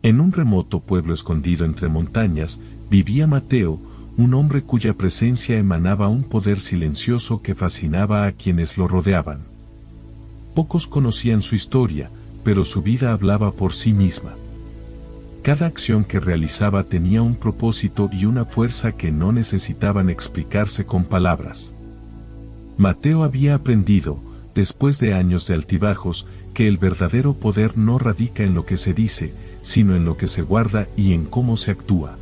En un remoto pueblo escondido entre montañas, vivía Mateo, un hombre cuya presencia emanaba un poder silencioso que fascinaba a quienes lo rodeaban. Pocos conocían su historia, pero su vida hablaba por sí misma. Cada acción que realizaba tenía un propósito y una fuerza que no necesitaban explicarse con palabras. Mateo había aprendido, después de años de altibajos, que el verdadero poder no radica en lo que se dice, sino en lo que se guarda y en cómo se actúa.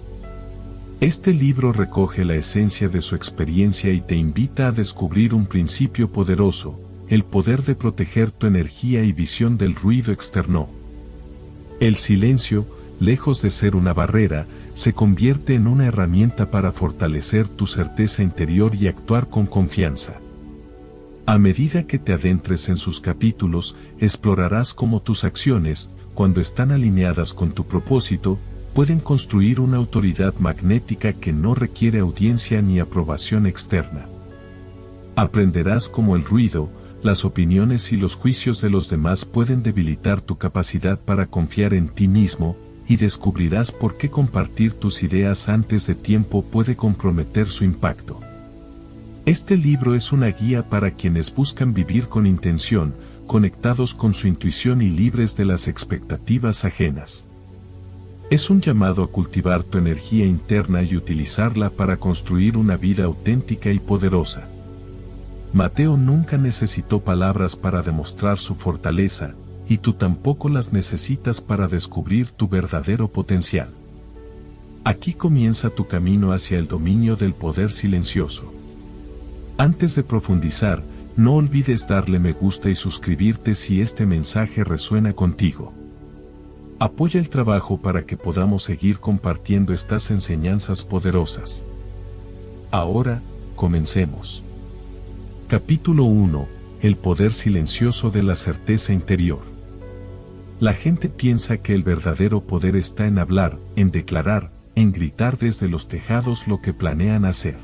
Este libro recoge la esencia de su experiencia y te invita a descubrir un principio poderoso, el poder de proteger tu energía y visión del ruido externo. El silencio, lejos de ser una barrera, se convierte en una herramienta para fortalecer tu certeza interior y actuar con confianza. A medida que te adentres en sus capítulos, explorarás cómo tus acciones, cuando están alineadas con tu propósito, pueden construir una autoridad magnética que no requiere audiencia ni aprobación externa. Aprenderás cómo el ruido, las opiniones y los juicios de los demás pueden debilitar tu capacidad para confiar en ti mismo, y descubrirás por qué compartir tus ideas antes de tiempo puede comprometer su impacto. Este libro es una guía para quienes buscan vivir con intención, conectados con su intuición y libres de las expectativas ajenas. Es un llamado a cultivar tu energía interna y utilizarla para construir una vida auténtica y poderosa. Mateo nunca necesitó palabras para demostrar su fortaleza, y tú tampoco las necesitas para descubrir tu verdadero potencial. Aquí comienza tu camino hacia el dominio del poder silencioso. Antes de profundizar, no olvides darle me gusta y suscribirte si este mensaje resuena contigo. Apoya el trabajo para que podamos seguir compartiendo estas enseñanzas poderosas. Ahora, comencemos. Capítulo 1. El poder silencioso de la certeza interior. La gente piensa que el verdadero poder está en hablar, en declarar, en gritar desde los tejados lo que planean hacer.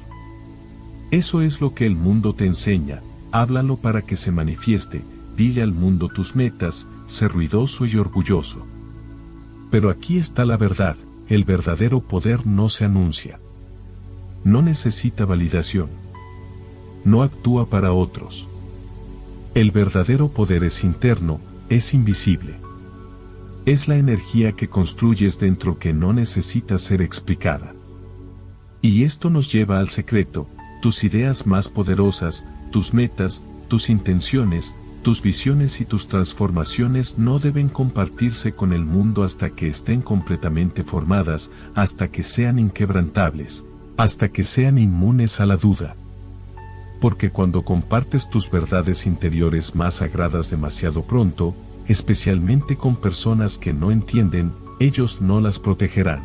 Eso es lo que el mundo te enseña, háblalo para que se manifieste, dile al mundo tus metas, sé ruidoso y orgulloso. Pero aquí está la verdad, el verdadero poder no se anuncia. No necesita validación. No actúa para otros. El verdadero poder es interno, es invisible. Es la energía que construyes dentro que no necesita ser explicada. Y esto nos lleva al secreto, tus ideas más poderosas, tus metas, tus intenciones, tus visiones y tus transformaciones no deben compartirse con el mundo hasta que estén completamente formadas, hasta que sean inquebrantables, hasta que sean inmunes a la duda. Porque cuando compartes tus verdades interiores más sagradas demasiado pronto, especialmente con personas que no entienden, ellos no las protegerán.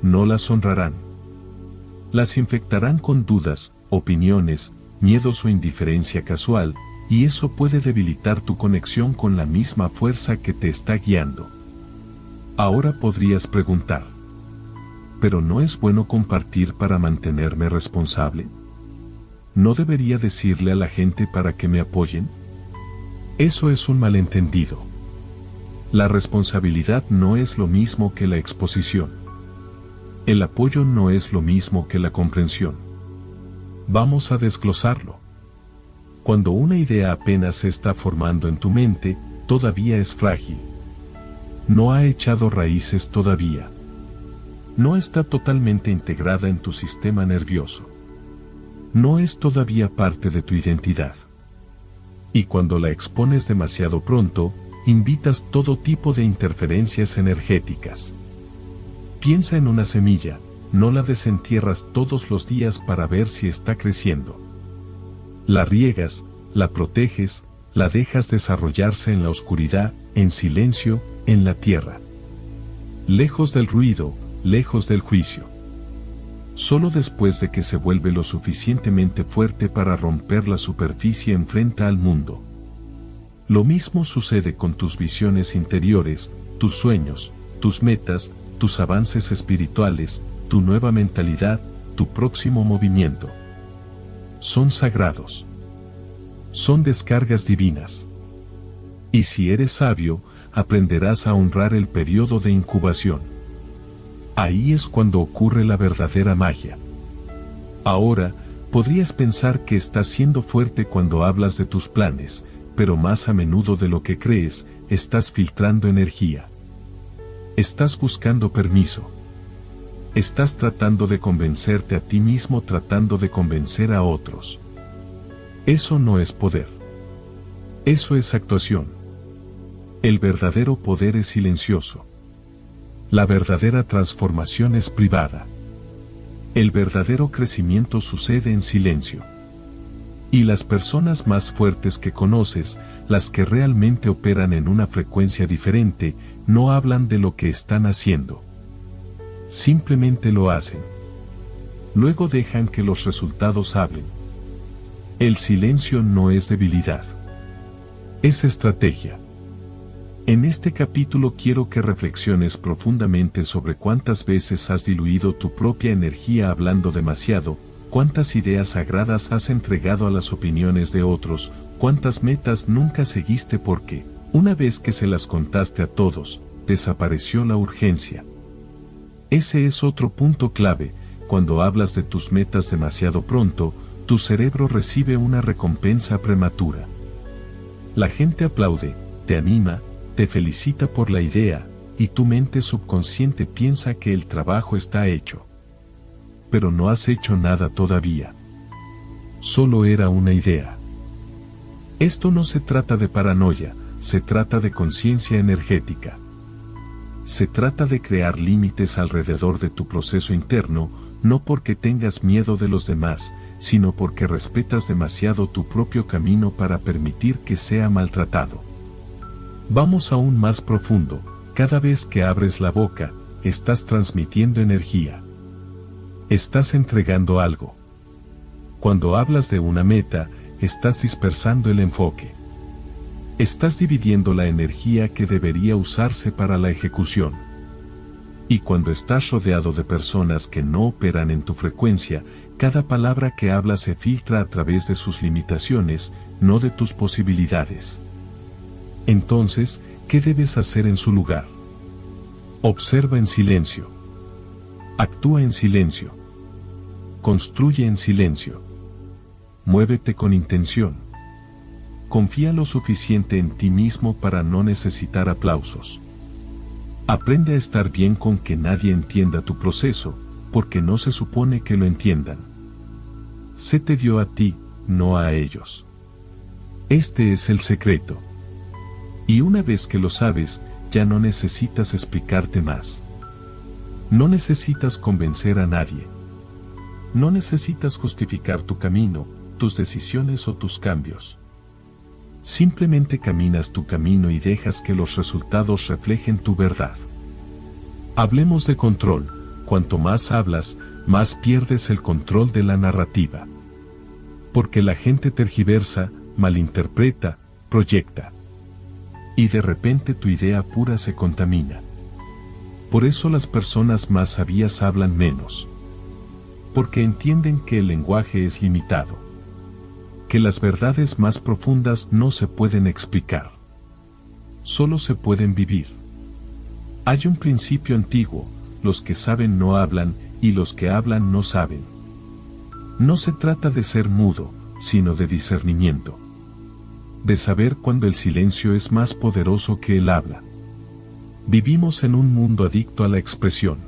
No las honrarán. Las infectarán con dudas, opiniones, miedos o indiferencia casual, y eso puede debilitar tu conexión con la misma fuerza que te está guiando. Ahora podrías preguntar, ¿pero no es bueno compartir para mantenerme responsable? ¿No debería decirle a la gente para que me apoyen? Eso es un malentendido. La responsabilidad no es lo mismo que la exposición. El apoyo no es lo mismo que la comprensión. Vamos a desglosarlo. Cuando una idea apenas se está formando en tu mente, todavía es frágil. No ha echado raíces todavía. No está totalmente integrada en tu sistema nervioso. No es todavía parte de tu identidad. Y cuando la expones demasiado pronto, invitas todo tipo de interferencias energéticas. Piensa en una semilla, no la desentierras todos los días para ver si está creciendo. La riegas, la proteges, la dejas desarrollarse en la oscuridad, en silencio, en la tierra. Lejos del ruido, lejos del juicio. Solo después de que se vuelve lo suficientemente fuerte para romper la superficie enfrenta al mundo. Lo mismo sucede con tus visiones interiores, tus sueños, tus metas, tus avances espirituales, tu nueva mentalidad, tu próximo movimiento. Son sagrados. Son descargas divinas. Y si eres sabio, aprenderás a honrar el periodo de incubación. Ahí es cuando ocurre la verdadera magia. Ahora, podrías pensar que estás siendo fuerte cuando hablas de tus planes, pero más a menudo de lo que crees, estás filtrando energía. Estás buscando permiso. Estás tratando de convencerte a ti mismo tratando de convencer a otros. Eso no es poder. Eso es actuación. El verdadero poder es silencioso. La verdadera transformación es privada. El verdadero crecimiento sucede en silencio. Y las personas más fuertes que conoces, las que realmente operan en una frecuencia diferente, no hablan de lo que están haciendo. Simplemente lo hacen. Luego dejan que los resultados hablen. El silencio no es debilidad. Es estrategia. En este capítulo quiero que reflexiones profundamente sobre cuántas veces has diluido tu propia energía hablando demasiado, cuántas ideas sagradas has entregado a las opiniones de otros, cuántas metas nunca seguiste porque, una vez que se las contaste a todos, desapareció la urgencia. Ese es otro punto clave. Cuando hablas de tus metas demasiado pronto, tu cerebro recibe una recompensa prematura. La gente aplaude, te anima, te felicita por la idea, y tu mente subconsciente piensa que el trabajo está hecho. Pero no has hecho nada todavía. Solo era una idea. Esto no se trata de paranoia, se trata de conciencia energética. Se trata de crear límites alrededor de tu proceso interno, no porque tengas miedo de los demás, sino porque respetas demasiado tu propio camino para permitir que sea maltratado. Vamos aún más profundo. Cada vez que abres la boca, estás transmitiendo energía. Estás entregando algo. Cuando hablas de una meta, estás dispersando el enfoque. Estás dividiendo la energía que debería usarse para la ejecución. Y cuando estás rodeado de personas que no operan en tu frecuencia, cada palabra que hablas se filtra a través de sus limitaciones, no de tus posibilidades. Entonces, ¿qué debes hacer en su lugar? Observa en silencio. Actúa en silencio. Construye en silencio. Muévete con intención. Confía lo suficiente en ti mismo para no necesitar aplausos. Aprende a estar bien con que nadie entienda tu proceso, porque no se supone que lo entiendan. Se te dio a ti, no a ellos. Este es el secreto. Y una vez que lo sabes, ya no necesitas explicarte más. No necesitas convencer a nadie. No necesitas justificar tu camino, tus decisiones o tus cambios. Simplemente caminas tu camino y dejas que los resultados reflejen tu verdad. Hablemos de control. Cuanto más hablas, más pierdes el control de la narrativa. Porque la gente tergiversa, malinterpreta, proyecta. Y de repente tu idea pura se contamina. Por eso las personas más sabias hablan menos. Porque entienden que el lenguaje es limitado. Que las verdades más profundas no se pueden explicar. Solo se pueden vivir. Hay un principio antiguo: los que saben no hablan, y los que hablan no saben. No se trata de ser mudo, sino de discernimiento. De saber cuando el silencio es más poderoso que el habla. Vivimos en un mundo adicto a la expresión.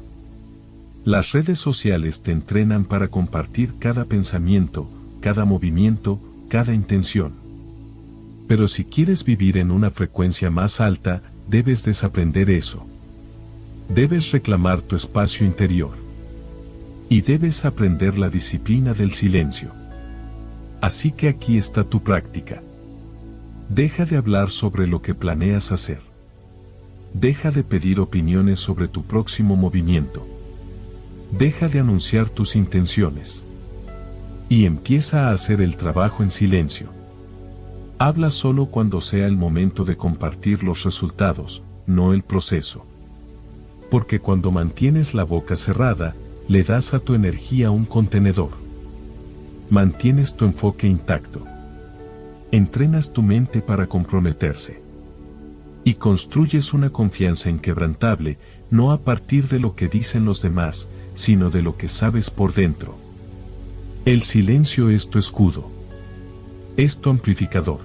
Las redes sociales te entrenan para compartir cada pensamiento, cada movimiento, cada intención. Pero si quieres vivir en una frecuencia más alta, debes desaprender eso. Debes reclamar tu espacio interior. Y debes aprender la disciplina del silencio. Así que aquí está tu práctica. Deja de hablar sobre lo que planeas hacer. Deja de pedir opiniones sobre tu próximo movimiento. Deja de anunciar tus intenciones. Y empieza a hacer el trabajo en silencio. Habla solo cuando sea el momento de compartir los resultados, no el proceso. Porque cuando mantienes la boca cerrada, le das a tu energía un contenedor. Mantienes tu enfoque intacto. Entrenas tu mente para comprometerse. Y construyes una confianza inquebrantable, no a partir de lo que dicen los demás, sino de lo que sabes por dentro. El silencio es tu escudo. Es tu amplificador.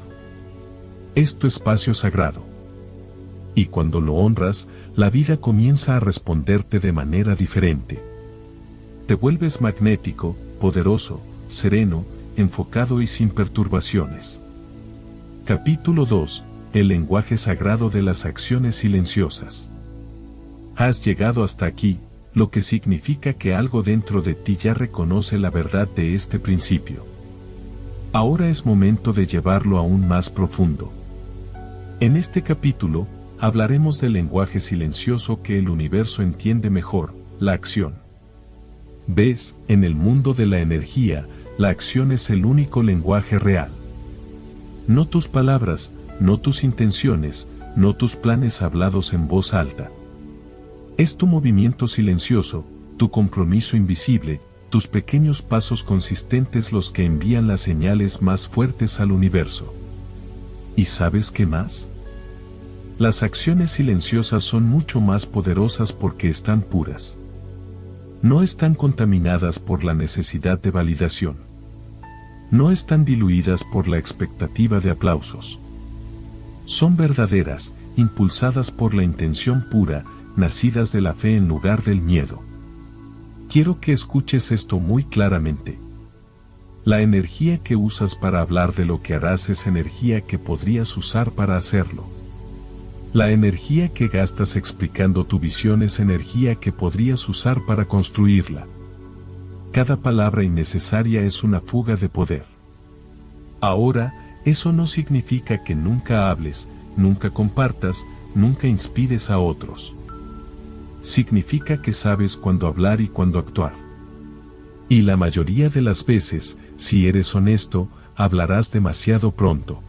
Es tu espacio sagrado. Y cuando lo honras, la vida comienza a responderte de manera diferente. Te vuelves magnético, poderoso, sereno, enfocado y sin perturbaciones. Capítulo 2. El lenguaje sagrado de las acciones silenciosas. Has llegado hasta aquí, lo que significa que algo dentro de ti ya reconoce la verdad de este principio. Ahora es momento de llevarlo aún más profundo. En este capítulo, hablaremos del lenguaje silencioso que el universo entiende mejor, la acción. Ves, en el mundo de la energía, la acción es el único lenguaje real. No tus palabras, no tus intenciones, no tus planes hablados en voz alta. Es tu movimiento silencioso, tu compromiso invisible, tus pequeños pasos consistentes los que envían las señales más fuertes al universo. ¿Y sabes qué más? Las acciones silenciosas son mucho más poderosas porque están puras. No están contaminadas por la necesidad de validación. No están diluidas por la expectativa de aplausos. Son verdaderas, impulsadas por la intención pura, nacidas de la fe en lugar del miedo. Quiero que escuches esto muy claramente. La energía que usas para hablar de lo que harás es energía que podrías usar para hacerlo. La energía que gastas explicando tu visión es energía que podrías usar para construirla. Cada palabra innecesaria es una fuga de poder. Ahora, eso no significa que nunca hables, nunca compartas, nunca inspires a otros. Significa que sabes cuándo hablar y cuándo actuar. Y la mayoría de las veces, si eres honesto, hablarás demasiado pronto.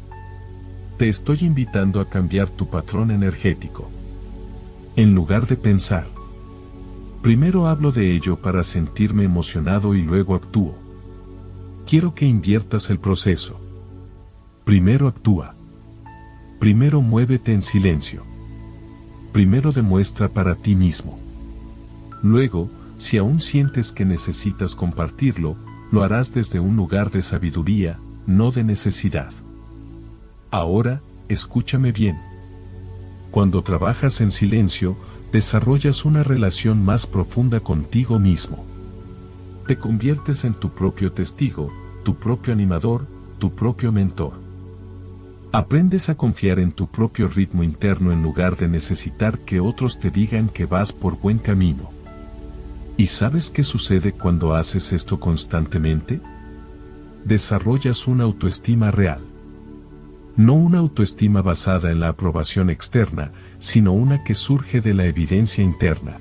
Te estoy invitando a cambiar tu patrón energético. En lugar de pensar, primero hablo de ello para sentirme emocionado y luego actúo. Quiero que inviertas el proceso. Primero actúa. Primero muévete en silencio. Primero demuestra para ti mismo. Luego, si aún sientes que necesitas compartirlo, lo harás desde un lugar de sabiduría, no de necesidad. Ahora, escúchame bien. Cuando trabajas en silencio, desarrollas una relación más profunda contigo mismo. Te conviertes en tu propio testigo, tu propio animador, tu propio mentor. Aprendes a confiar en tu propio ritmo interno en lugar de necesitar que otros te digan que vas por buen camino. ¿Y sabes qué sucede cuando haces esto constantemente? Desarrollas una autoestima real. No una autoestima basada en la aprobación externa, sino una que surge de la evidencia interna.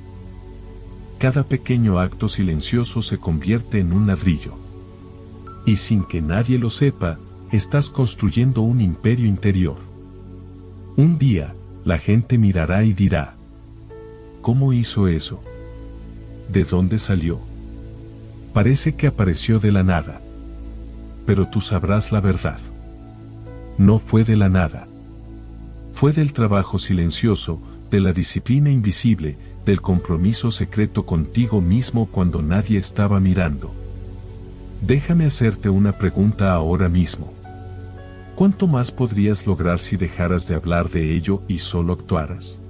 Cada pequeño acto silencioso se convierte en un ladrillo. Y sin que nadie lo sepa, estás construyendo un imperio interior. Un día, la gente mirará y dirá: ¿cómo hizo eso? ¿De dónde salió? Parece que apareció de la nada. Pero tú sabrás la verdad. No fue de la nada. Fue del trabajo silencioso, de la disciplina invisible, del compromiso secreto contigo mismo cuando nadie estaba mirando. Déjame hacerte una pregunta ahora mismo. ¿Cuánto más podrías lograr si dejaras de hablar de ello y solo actuaras?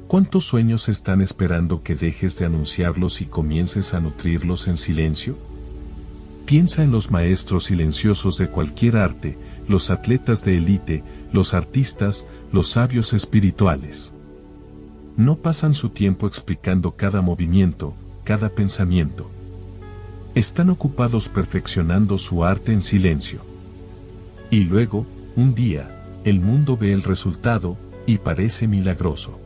¿Cuántos sueños están esperando que dejes de anunciarlos y comiences a nutrirlos en silencio? Piensa en los maestros silenciosos de cualquier arte, los atletas de élite, los artistas, los sabios espirituales. No pasan su tiempo explicando cada movimiento, cada pensamiento. Están ocupados perfeccionando su arte en silencio. Y luego, un día, el mundo ve el resultado, y parece milagroso.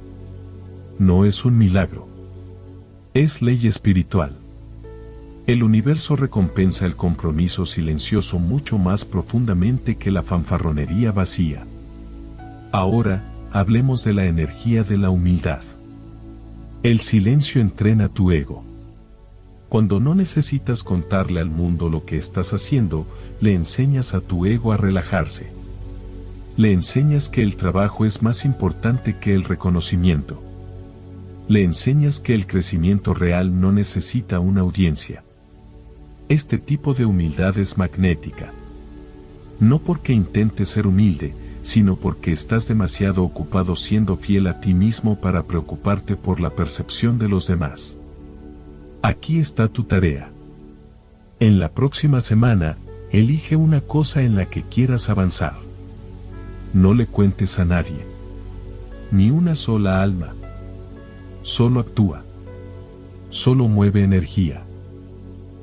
No es un milagro. Es ley espiritual. El universo recompensa el compromiso silencioso mucho más profundamente que la fanfarronería vacía. Ahora, hablemos de la energía de la humildad. El silencio entrena tu ego. Cuando no necesitas contarle al mundo lo que estás haciendo, le enseñas a tu ego a relajarse. Le enseñas que el trabajo es más importante que el reconocimiento. Le enseñas que el crecimiento real no necesita una audiencia. Este tipo de humildad es magnética. No porque intentes ser humilde, sino porque estás demasiado ocupado siendo fiel a ti mismo para preocuparte por la percepción de los demás. Aquí está tu tarea. En la próxima semana, elige una cosa en la que quieras avanzar. No le cuentes a nadie. Ni una sola alma. Solo actúa. Solo mueve energía.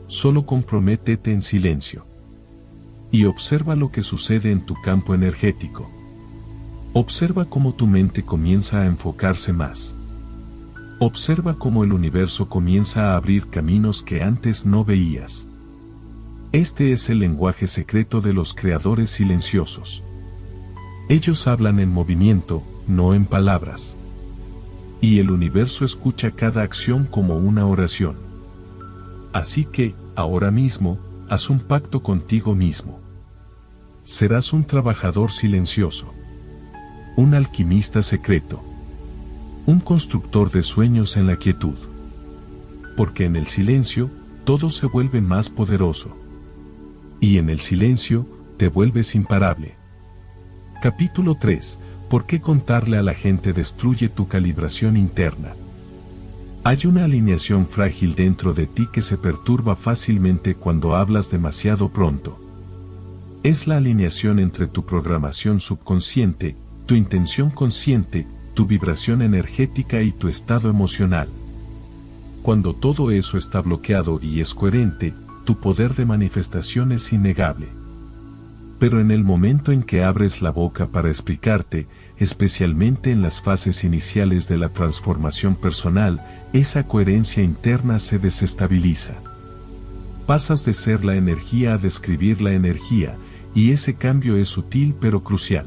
Solo comprométete en silencio. Y observa lo que sucede en tu campo energético. Observa cómo tu mente comienza a enfocarse más. Observa cómo el universo comienza a abrir caminos que antes no veías. Este es el lenguaje secreto de los creadores silenciosos. Ellos hablan en movimiento, no en palabras. Y el universo escucha cada acción como una oración. Así que, ahora mismo, haz un pacto contigo mismo. Serás un trabajador silencioso. Un alquimista secreto. Un constructor de sueños en la quietud. Porque en el silencio, todo se vuelve más poderoso. Y en el silencio, te vuelves imparable. Capítulo 3. ¿Por qué contarle a la gente destruye tu calibración interna? Hay una alineación frágil dentro de ti que se perturba fácilmente cuando hablas demasiado pronto. Es la alineación entre tu programación subconsciente, tu intención consciente, tu vibración energética y tu estado emocional. Cuando todo eso está bloqueado y es coherente, tu poder de manifestación es innegable. Pero en el momento en que abres la boca para explicarte, especialmente en las fases iniciales de la transformación personal, esa coherencia interna se desestabiliza. Pasas de ser la energía a describir la energía, y ese cambio es sutil pero crucial.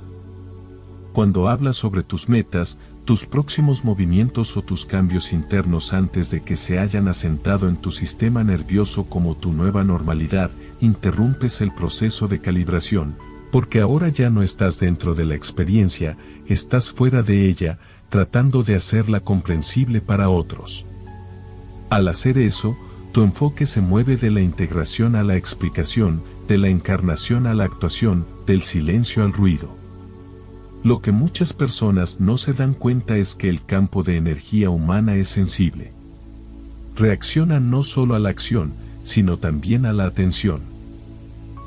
Cuando hablas sobre tus metas, tus próximos movimientos o tus cambios internos antes de que se hayan asentado en tu sistema nervioso como tu nueva normalidad, interrumpes el proceso de calibración, porque ahora ya no estás dentro de la experiencia, estás fuera de ella, tratando de hacerla comprensible para otros. Al hacer eso, tu enfoque se mueve de la integración a la explicación, de la encarnación a la actuación, del silencio al ruido. Lo que muchas personas no se dan cuenta es que el campo de energía humana es sensible. Reacciona no solo a la acción, sino también a la atención.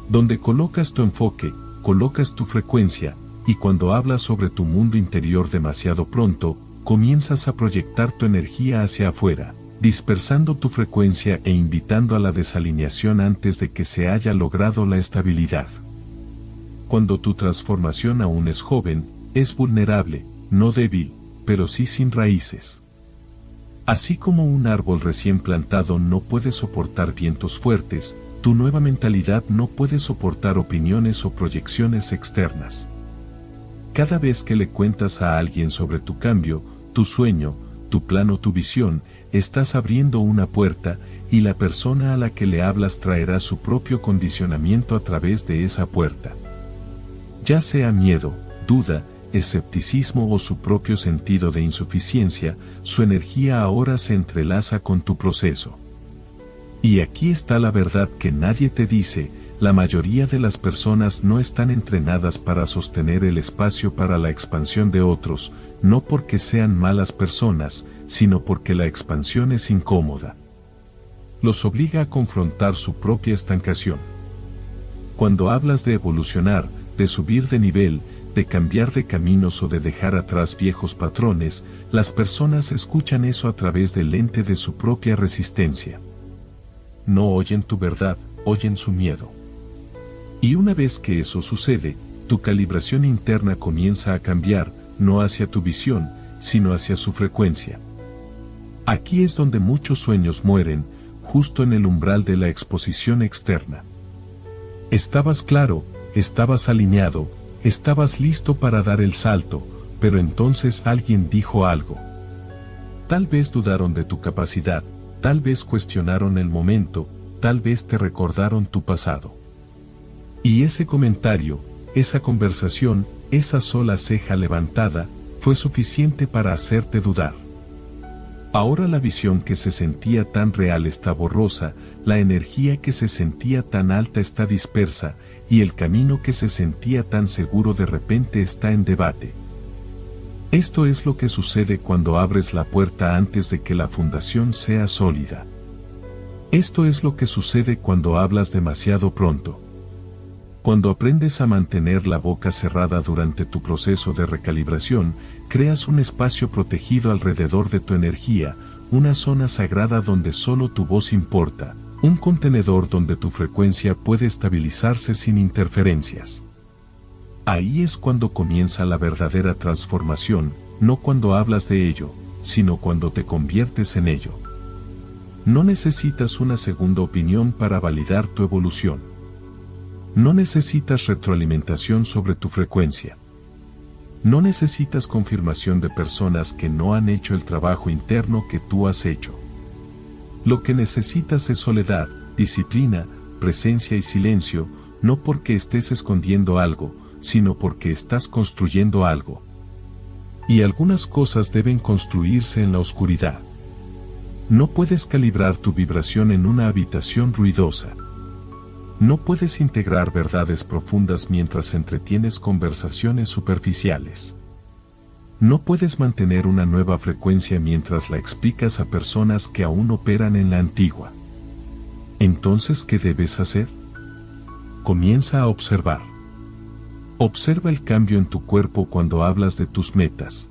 Donde colocas tu enfoque, colocas tu frecuencia, y cuando hablas sobre tu mundo interior demasiado pronto, comienzas a proyectar tu energía hacia afuera, dispersando tu frecuencia e invitando a la desalineación antes de que se haya logrado la estabilidad. Cuando tu transformación aún es joven, es vulnerable, no débil, pero sí sin raíces. Así como un árbol recién plantado no puede soportar vientos fuertes, tu nueva mentalidad no puede soportar opiniones o proyecciones externas. Cada vez que le cuentas a alguien sobre tu cambio, tu sueño, tu plan o tu visión, estás abriendo una puerta, y la persona a la que le hablas traerá su propio condicionamiento a través de esa puerta. Ya sea miedo, duda, escepticismo o su propio sentido de insuficiencia, su energía ahora se entrelaza con tu proceso. Y aquí está la verdad que nadie te dice: la mayoría de las personas no están entrenadas para sostener el espacio para la expansión de otros, no porque sean malas personas, sino porque la expansión es incómoda. Los obliga a confrontar su propia estancación. Cuando hablas de evolucionar, de subir de nivel, de cambiar de caminos o de dejar atrás viejos patrones, las personas escuchan eso a través del lente de su propia resistencia. No oyen tu verdad, oyen su miedo. Y una vez que eso sucede, tu calibración interna comienza a cambiar, no hacia tu visión, sino hacia su frecuencia. Aquí es donde muchos sueños mueren, justo en el umbral de la exposición externa. Estabas claro, estabas alineado, estabas listo para dar el salto, pero entonces alguien dijo algo. Tal vez dudaron de tu capacidad, tal vez cuestionaron el momento, tal vez te recordaron tu pasado. Y ese comentario, esa conversación, esa sola ceja levantada, fue suficiente para hacerte dudar. Ahora la visión que se sentía tan real está borrosa, la energía que se sentía tan alta está dispersa, y el camino que se sentía tan seguro de repente está en debate. Esto es lo que sucede cuando abres la puerta antes de que la fundación sea sólida. Esto es lo que sucede cuando hablas demasiado pronto. Cuando aprendes a mantener la boca cerrada durante tu proceso de recalibración, creas un espacio protegido alrededor de tu energía, una zona sagrada donde solo tu voz importa, un contenedor donde tu frecuencia puede estabilizarse sin interferencias. Ahí es cuando comienza la verdadera transformación, no cuando hablas de ello, sino cuando te conviertes en ello. No necesitas una segunda opinión para validar tu evolución. No necesitas retroalimentación sobre tu frecuencia. No necesitas confirmación de personas que no han hecho el trabajo interno que tú has hecho. Lo que necesitas es soledad, disciplina, presencia y silencio, no porque estés escondiendo algo, sino porque estás construyendo algo. Y algunas cosas deben construirse en la oscuridad. No puedes calibrar tu vibración en una habitación ruidosa. No puedes integrar verdades profundas mientras entretienes conversaciones superficiales. No puedes mantener una nueva frecuencia mientras la explicas a personas que aún operan en la antigua. Entonces, ¿qué debes hacer? Comienza a observar. Observa el cambio en tu cuerpo cuando hablas de tus metas.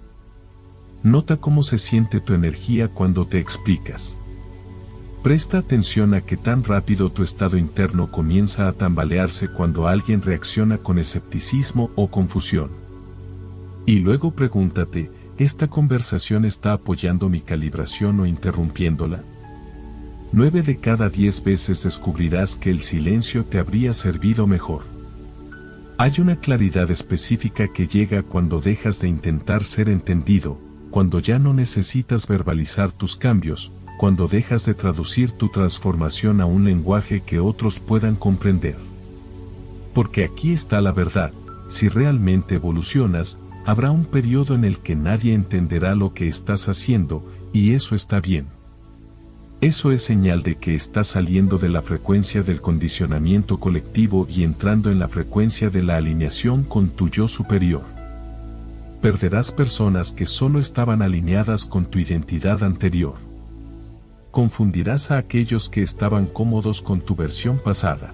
Nota cómo se siente tu energía cuando te explicas. Presta atención a qué tan rápido tu estado interno comienza a tambalearse cuando alguien reacciona con escepticismo o confusión. Y luego pregúntate, ¿esta conversación está apoyando mi calibración o interrumpiéndola? 9 de cada 10 veces descubrirás que el silencio te habría servido mejor. Hay una claridad específica que llega cuando dejas de intentar ser entendido, cuando ya no necesitas verbalizar tus cambios, cuando dejas de traducir tu transformación a un lenguaje que otros puedan comprender. Porque aquí está la verdad, si realmente evolucionas, habrá un periodo en el que nadie entenderá lo que estás haciendo, y eso está bien. Eso es señal de que estás saliendo de la frecuencia del condicionamiento colectivo y entrando en la frecuencia de la alineación con tu yo superior. Perderás personas que solo estaban alineadas con tu identidad anterior. Confundirás a aquellos que estaban cómodos con tu versión pasada.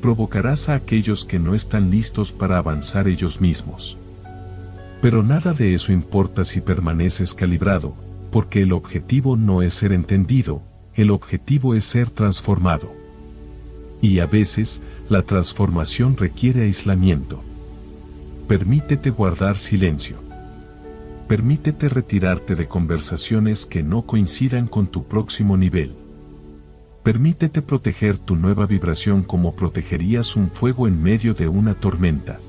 Provocarás a aquellos que no están listos para avanzar ellos mismos. Pero nada de eso importa si permaneces calibrado, porque el objetivo no es ser entendido, el objetivo es ser transformado. Y a veces, la transformación requiere aislamiento. Permítete guardar silencio. Permítete retirarte de conversaciones que no coincidan con tu próximo nivel. Permítete proteger tu nueva vibración como protegerías un fuego en medio de una tormenta.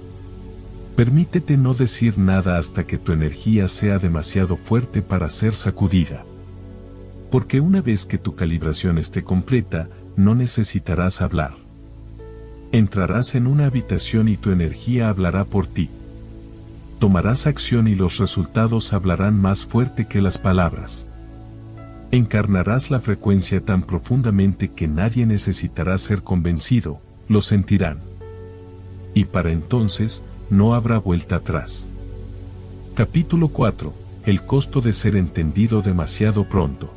Permítete no decir nada hasta que tu energía sea demasiado fuerte para ser sacudida. Porque una vez que tu calibración esté completa, no necesitarás hablar. Entrarás en una habitación y tu energía hablará por ti. Tomarás acción y los resultados hablarán más fuerte que las palabras. Encarnarás la frecuencia tan profundamente que nadie necesitará ser convencido, lo sentirán. Y para entonces, no habrá vuelta atrás. Capítulo 4. El costo de ser entendido demasiado pronto.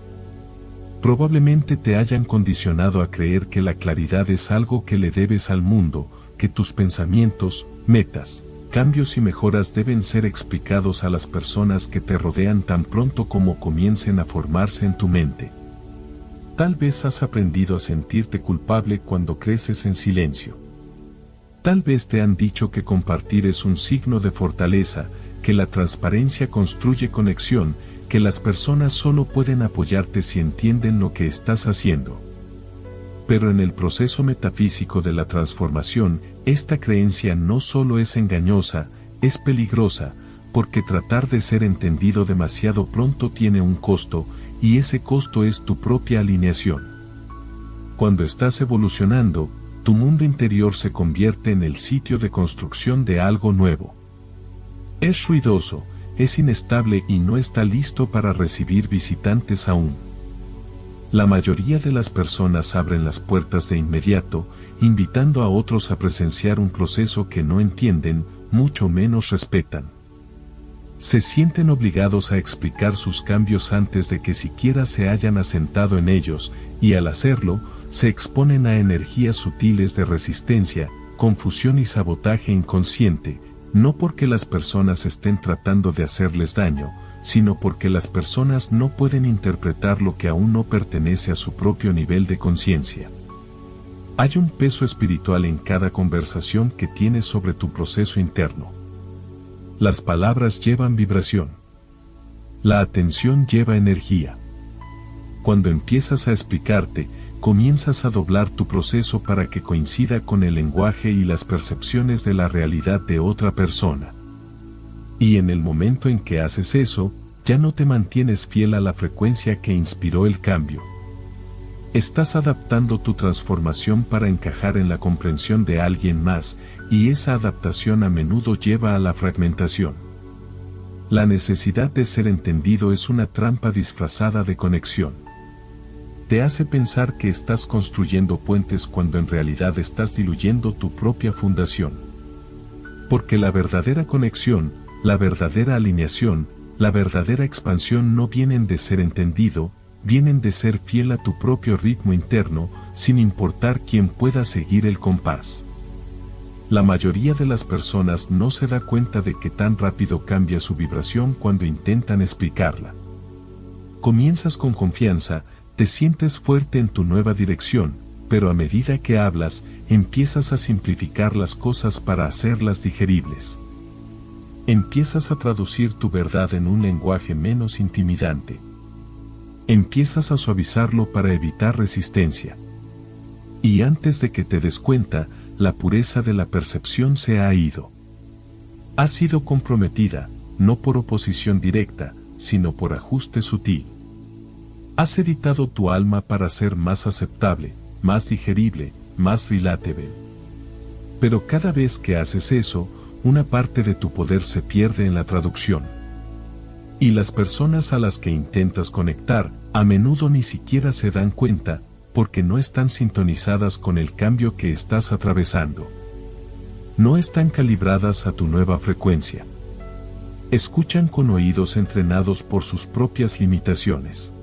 Probablemente te hayan condicionado a creer que la claridad es algo que le debes al mundo, que tus pensamientos, metas, cambios y mejoras deben ser explicados a las personas que te rodean tan pronto como comiencen a formarse en tu mente. Tal vez has aprendido a sentirte culpable cuando creces en silencio. Tal vez te han dicho que compartir es un signo de fortaleza, que la transparencia construye conexión, que las personas solo pueden apoyarte si entienden lo que estás haciendo. Pero en el proceso metafísico de la transformación, esta creencia no solo es engañosa, es peligrosa, porque tratar de ser entendido demasiado pronto tiene un costo, y ese costo es tu propia alineación. Cuando estás evolucionando, tu mundo interior se convierte en el sitio de construcción de algo nuevo. Es ruidoso, es inestable y no está listo para recibir visitantes aún. La mayoría de las personas abren las puertas de inmediato, invitando a otros a presenciar un proceso que no entienden, mucho menos respetan. Se sienten obligados a explicar sus cambios antes de que siquiera se hayan asentado en ellos, y al hacerlo, se exponen a energías sutiles de resistencia, confusión y sabotaje inconsciente, no porque las personas estén tratando de hacerles daño, sino porque las personas no pueden interpretar lo que aún no pertenece a su propio nivel de conciencia. Hay un peso espiritual en cada conversación que tienes sobre tu proceso interno. Las palabras llevan vibración. La atención lleva energía. Cuando empiezas a explicarte, comienzas a doblar tu proceso para que coincida con el lenguaje y las percepciones de la realidad de otra persona. Y en el momento en que haces eso, ya no te mantienes fiel a la frecuencia que inspiró el cambio. Estás adaptando tu transformación para encajar en la comprensión de alguien más, y esa adaptación a menudo lleva a la fragmentación. La necesidad de ser entendido es una trampa disfrazada de conexión. Te hace pensar que estás construyendo puentes cuando en realidad estás diluyendo tu propia fundación. Porque la verdadera conexión, la verdadera alineación, la verdadera expansión no vienen de ser entendido, vienen de ser fiel a tu propio ritmo interno, sin importar quién pueda seguir el compás. La mayoría de las personas no se da cuenta de que tan rápido cambia su vibración cuando intentan explicarla. Comienzas con confianza, te sientes fuerte en tu nueva dirección, pero a medida que hablas, empiezas a simplificar las cosas para hacerlas digeribles. Empiezas a traducir tu verdad en un lenguaje menos intimidante. Empiezas a suavizarlo para evitar resistencia. Y antes de que te des cuenta, la pureza de la percepción se ha ido. Ha sido comprometida, no por oposición directa, sino por ajuste sutil. Has editado tu alma para ser más aceptable, más digerible, más relatable. Pero cada vez que haces eso, una parte de tu poder se pierde en la traducción. Y las personas a las que intentas conectar, a menudo ni siquiera se dan cuenta, porque no están sintonizadas con el cambio que estás atravesando. No están calibradas a tu nueva frecuencia. Escuchan con oídos entrenados por sus propias limitaciones.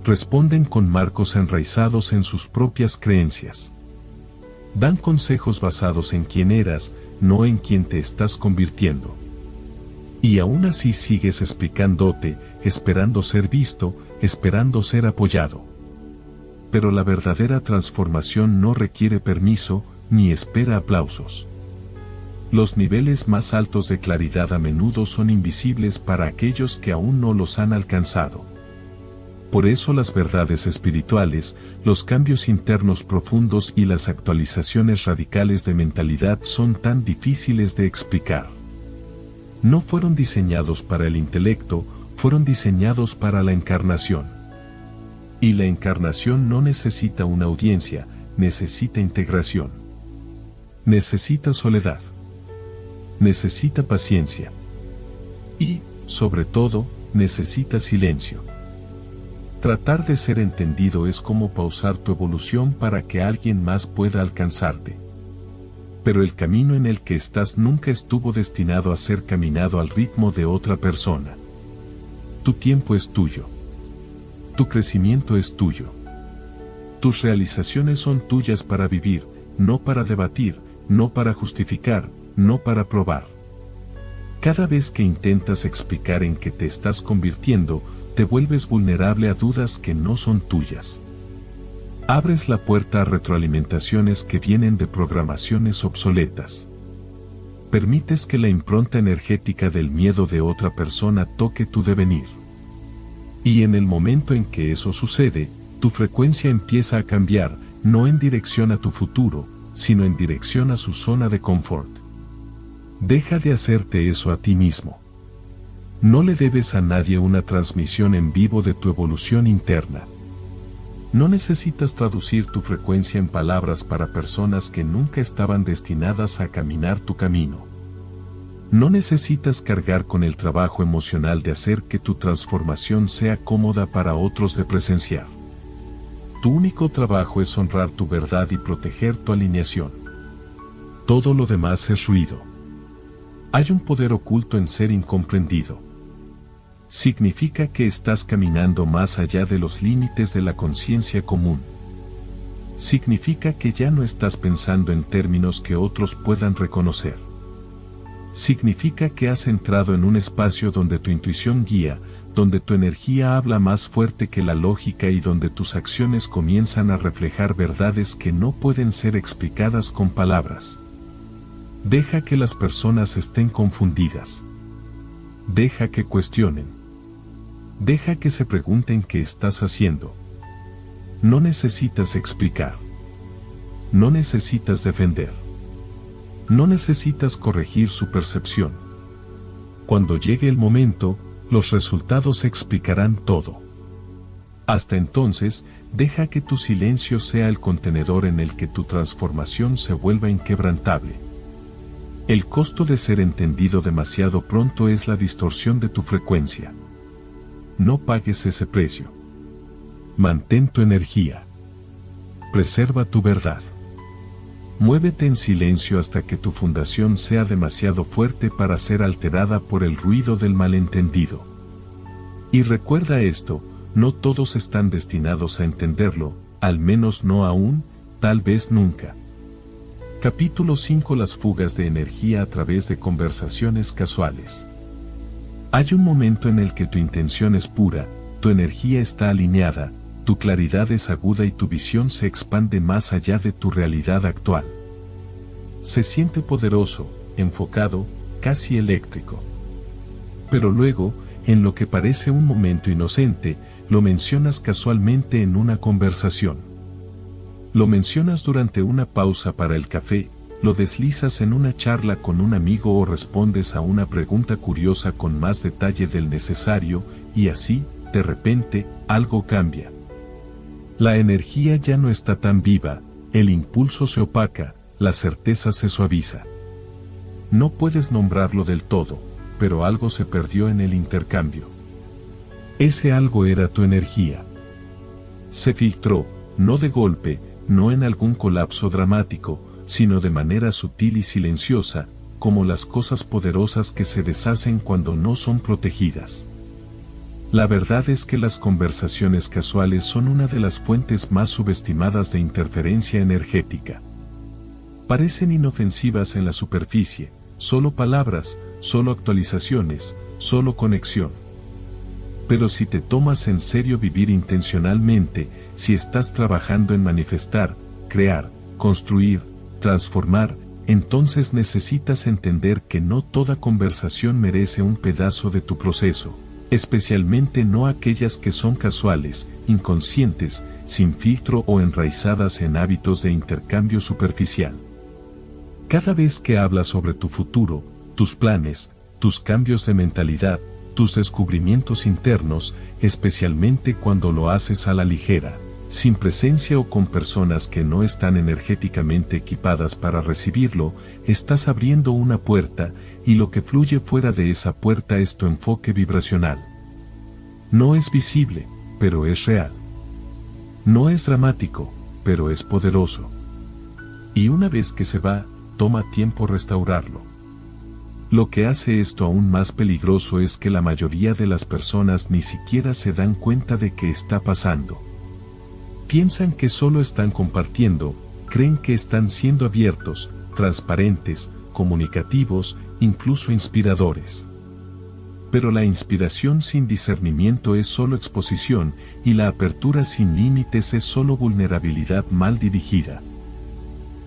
Responden con marcos enraizados en sus propias creencias. Dan consejos basados en quién eras, no en quién te estás convirtiendo. Y aún así sigues explicándote, esperando ser visto, esperando ser apoyado. Pero la verdadera transformación no requiere permiso, ni espera aplausos. Los niveles más altos de claridad a menudo son invisibles para aquellos que aún no los han alcanzado. Por eso las verdades espirituales, los cambios internos profundos y las actualizaciones radicales de mentalidad son tan difíciles de explicar. No fueron diseñados para el intelecto, fueron diseñados para la encarnación. Y la encarnación no necesita una audiencia, necesita integración. Necesita soledad. Necesita paciencia. Y, sobre todo, necesita silencio. Tratar de ser entendido es como pausar tu evolución para que alguien más pueda alcanzarte. Pero el camino en el que estás nunca estuvo destinado a ser caminado al ritmo de otra persona. Tu tiempo es tuyo. Tu crecimiento es tuyo. Tus realizaciones son tuyas para vivir, no para debatir, no para justificar, no para probar. Cada vez que intentas explicar en qué te estás convirtiendo, te vuelves vulnerable a dudas que no son tuyas. Abres la puerta a retroalimentaciones que vienen de programaciones obsoletas. Permites que la impronta energética del miedo de otra persona toque tu devenir. Y en el momento en que eso sucede, tu frecuencia empieza a cambiar, no en dirección a tu futuro, sino en dirección a su zona de confort. Deja de hacerte eso a ti mismo. No le debes a nadie una transmisión en vivo de tu evolución interna. No necesitas traducir tu frecuencia en palabras para personas que nunca estaban destinadas a caminar tu camino. No necesitas cargar con el trabajo emocional de hacer que tu transformación sea cómoda para otros de presenciar. Tu único trabajo es honrar tu verdad y proteger tu alineación. Todo lo demás es ruido. Hay un poder oculto en ser incomprendido. Significa que estás caminando más allá de los límites de la conciencia común. Significa que ya no estás pensando en términos que otros puedan reconocer. Significa que has entrado en un espacio donde tu intuición guía, donde tu energía habla más fuerte que la lógica y donde tus acciones comienzan a reflejar verdades que no pueden ser explicadas con palabras. Deja que las personas estén confundidas. Deja que cuestionen. Deja que se pregunten qué estás haciendo. No necesitas explicar. No necesitas defender. No necesitas corregir su percepción. Cuando llegue el momento, los resultados explicarán todo. Hasta entonces, deja que tu silencio sea el contenedor en el que tu transformación se vuelva inquebrantable. El costo de ser entendido demasiado pronto es la distorsión de tu frecuencia. No pagues ese precio. Mantén tu energía. Preserva tu verdad. Muévete en silencio hasta que tu fundación sea demasiado fuerte para ser alterada por el ruido del malentendido. Y recuerda esto, no todos están destinados a entenderlo, al menos no aún, tal vez nunca. Capítulo 5. Las fugas de energía a través de conversaciones casuales. Hay un momento en el que tu intención es pura, tu energía está alineada, tu claridad es aguda y tu visión se expande más allá de tu realidad actual. Se siente poderoso, enfocado, casi eléctrico. Pero luego, en lo que parece un momento inocente, lo mencionas casualmente en una conversación. Lo mencionas durante una pausa para el café, lo deslizas en una charla con un amigo o respondes a una pregunta curiosa con más detalle del necesario, y así, de repente, algo cambia. La energía ya no está tan viva, el impulso se opaca, la certeza se suaviza. No puedes nombrarlo del todo, pero algo se perdió en el intercambio. Ese algo era tu energía. Se filtró, no de golpe, no en algún colapso dramático, sino de manera sutil y silenciosa, como las cosas poderosas que se deshacen cuando no son protegidas. La verdad es que las conversaciones casuales son una de las fuentes más subestimadas de interferencia energética. Parecen inofensivas en la superficie, solo palabras, solo actualizaciones, solo conexión. Pero si te tomas en serio vivir intencionalmente, si estás trabajando en manifestar, crear, construir, transformar, entonces necesitas entender que no toda conversación merece un pedazo de tu proceso, especialmente no aquellas que son casuales, inconscientes, sin filtro o enraizadas en hábitos de intercambio superficial. Cada vez que hablas sobre tu futuro, tus planes, tus cambios de mentalidad, tus descubrimientos internos, especialmente cuando lo haces a la ligera, sin presencia o con personas que no están energéticamente equipadas para recibirlo, estás abriendo una puerta, y lo que fluye fuera de esa puerta es tu enfoque vibracional. No es visible, pero es real. No es dramático, pero es poderoso. Y una vez que se va, toma tiempo restaurarlo. Lo que hace esto aún más peligroso es que la mayoría de las personas ni siquiera se dan cuenta de que está pasando. Piensan que solo están compartiendo, creen que están siendo abiertos, transparentes, comunicativos, incluso inspiradores. Pero la inspiración sin discernimiento es solo exposición, y la apertura sin límites es solo vulnerabilidad mal dirigida.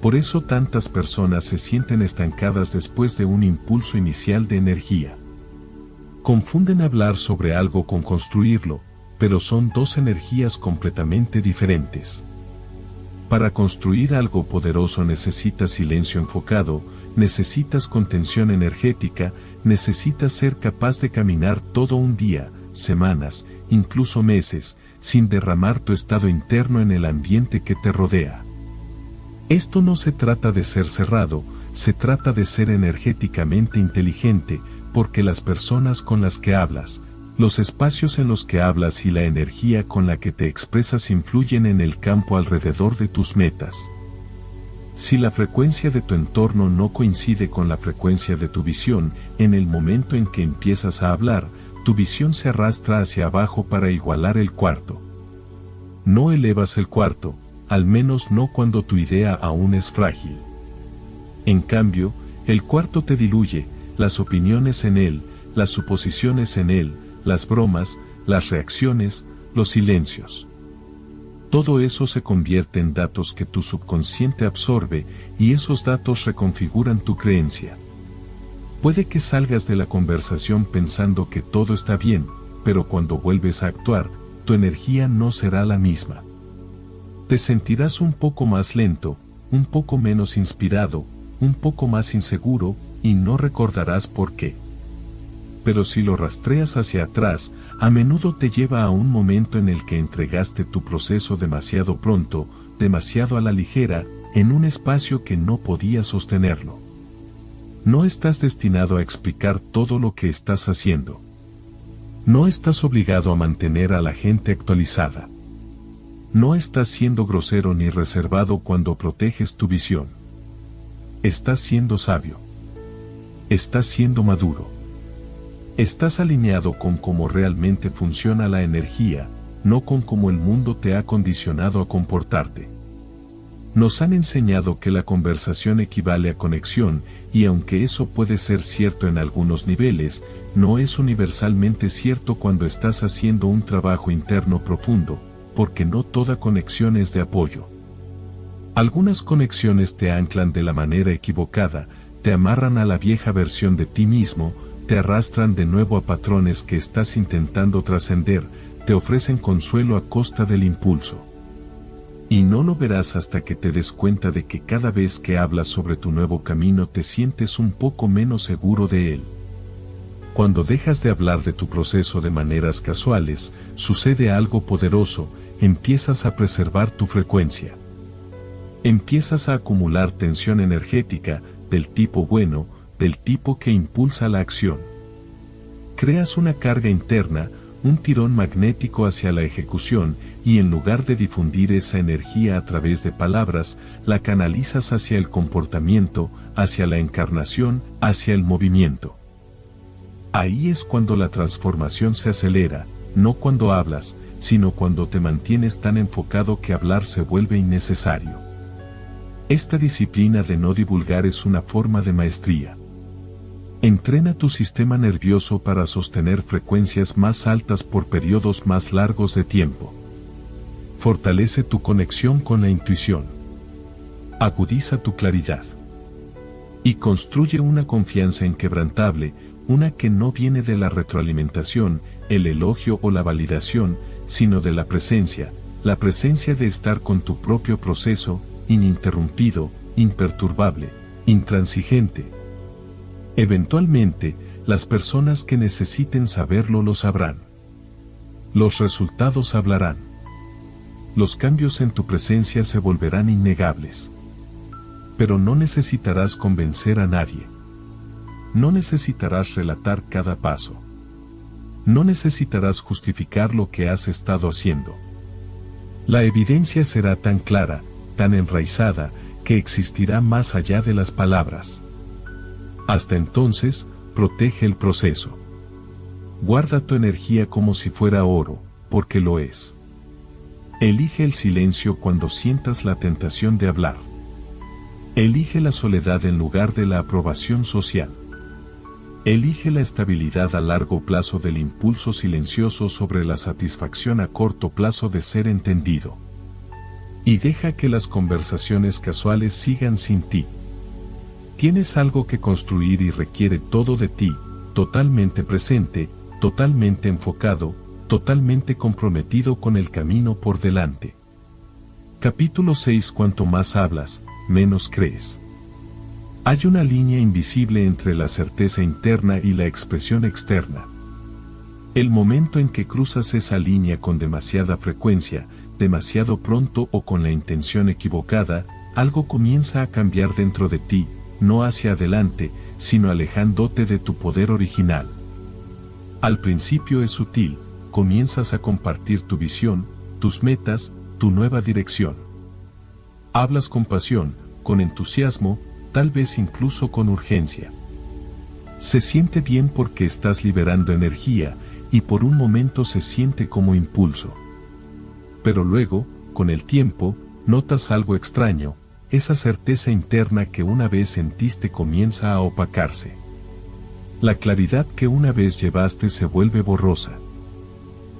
Por eso tantas personas se sienten estancadas después de un impulso inicial de energía. Confunden hablar sobre algo con construirlo, pero son dos energías completamente diferentes. Para construir algo poderoso necesitas silencio enfocado, necesitas contención energética, necesitas ser capaz de caminar todo un día, semanas, incluso meses, sin derramar tu estado interno en el ambiente que te rodea. Esto no se trata de ser cerrado, se trata de ser energéticamente inteligente, porque las personas con las que hablas, los espacios en los que hablas y la energía con la que te expresas influyen en el campo alrededor de tus metas. Si la frecuencia de tu entorno no coincide con la frecuencia de tu visión, en el momento en que empiezas a hablar, tu visión se arrastra hacia abajo para igualar el cuarto. No elevas el cuarto, al menos no cuando tu idea aún es frágil. En cambio, el cuarto te diluye, las opiniones en él, las suposiciones en él, las bromas, las reacciones, los silencios. Todo eso se convierte en datos que tu subconsciente absorbe y esos datos reconfiguran tu creencia. Puede que salgas de la conversación pensando que todo está bien, pero cuando vuelves a actuar, tu energía no será la misma. Te sentirás un poco más lento, un poco menos inspirado, un poco más inseguro, y no recordarás por qué. Pero si lo rastreas hacia atrás, a menudo te lleva a un momento en el que entregaste tu proceso demasiado pronto, demasiado a la ligera, en un espacio que no podía sostenerlo. No estás destinado a explicar todo lo que estás haciendo. No estás obligado a mantener a la gente actualizada. No estás siendo grosero ni reservado cuando proteges tu visión. Estás siendo sabio. Estás siendo maduro. Estás alineado con cómo realmente funciona la energía, no con cómo el mundo te ha condicionado a comportarte. Nos han enseñado que la conversación equivale a conexión, y aunque eso puede ser cierto en algunos niveles, no es universalmente cierto cuando estás haciendo un trabajo interno profundo, porque no toda conexión es de apoyo. Algunas conexiones te anclan de la manera equivocada, te amarran a la vieja versión de ti mismo, te arrastran de nuevo a patrones que estás intentando trascender, te ofrecen consuelo a costa del impulso. Y no lo verás hasta que te des cuenta de que cada vez que hablas sobre tu nuevo camino te sientes un poco menos seguro de él. Cuando dejas de hablar de tu proceso de maneras casuales, sucede algo poderoso, empiezas a preservar tu frecuencia. Empiezas a acumular tensión energética, del tipo bueno, del tipo que impulsa la acción. Creas una carga interna, un tirón magnético hacia la ejecución, y en lugar de difundir esa energía a través de palabras, la canalizas hacia el comportamiento, hacia la encarnación, hacia el movimiento. Ahí es cuando la transformación se acelera, no cuando hablas, sino cuando te mantienes tan enfocado que hablar se vuelve innecesario. Esta disciplina de no divulgar es una forma de maestría. Entrena tu sistema nervioso para sostener frecuencias más altas por periodos más largos de tiempo. Fortalece tu conexión con la intuición. Agudiza tu claridad. Y construye una confianza inquebrantable, una que no viene de la retroalimentación, el elogio o la validación, sino de la presencia de estar con tu propio proceso, ininterrumpido, imperturbable, intransigente. Eventualmente, las personas que necesiten saberlo lo sabrán. Los resultados hablarán. Los cambios en tu presencia se volverán innegables. Pero no necesitarás convencer a nadie. No necesitarás relatar cada paso. No necesitarás justificar lo que has estado haciendo. La evidencia será tan clara, tan enraizada, que existirá más allá de las palabras. Hasta entonces, protege el proceso. Guarda tu energía como si fuera oro, porque lo es. Elige el silencio cuando sientas la tentación de hablar. Elige la soledad en lugar de la aprobación social. Elige la estabilidad a largo plazo del impulso silencioso sobre la satisfacción a corto plazo de ser entendido. Y deja que las conversaciones casuales sigan sin ti. Tienes algo que construir y requiere todo de ti, totalmente presente, totalmente enfocado, totalmente comprometido con el camino por delante. Capítulo 6. Cuanto más hablas, menos crees. Hay una línea invisible entre la certeza interna y la expresión externa. El momento en que cruzas esa línea con demasiada frecuencia, demasiado pronto o con la intención equivocada, algo comienza a cambiar dentro de ti, no hacia adelante, sino alejándote de tu poder original. Al principio es sutil, comienzas a compartir tu visión, tus metas, tu nueva dirección. Hablas con pasión, con entusiasmo, tal vez incluso con urgencia. Se siente bien porque estás liberando energía, y por un momento se siente como impulso. Pero luego, con el tiempo, notas algo extraño, esa certeza interna que una vez sentiste comienza a opacarse. La claridad que una vez llevaste se vuelve borrosa.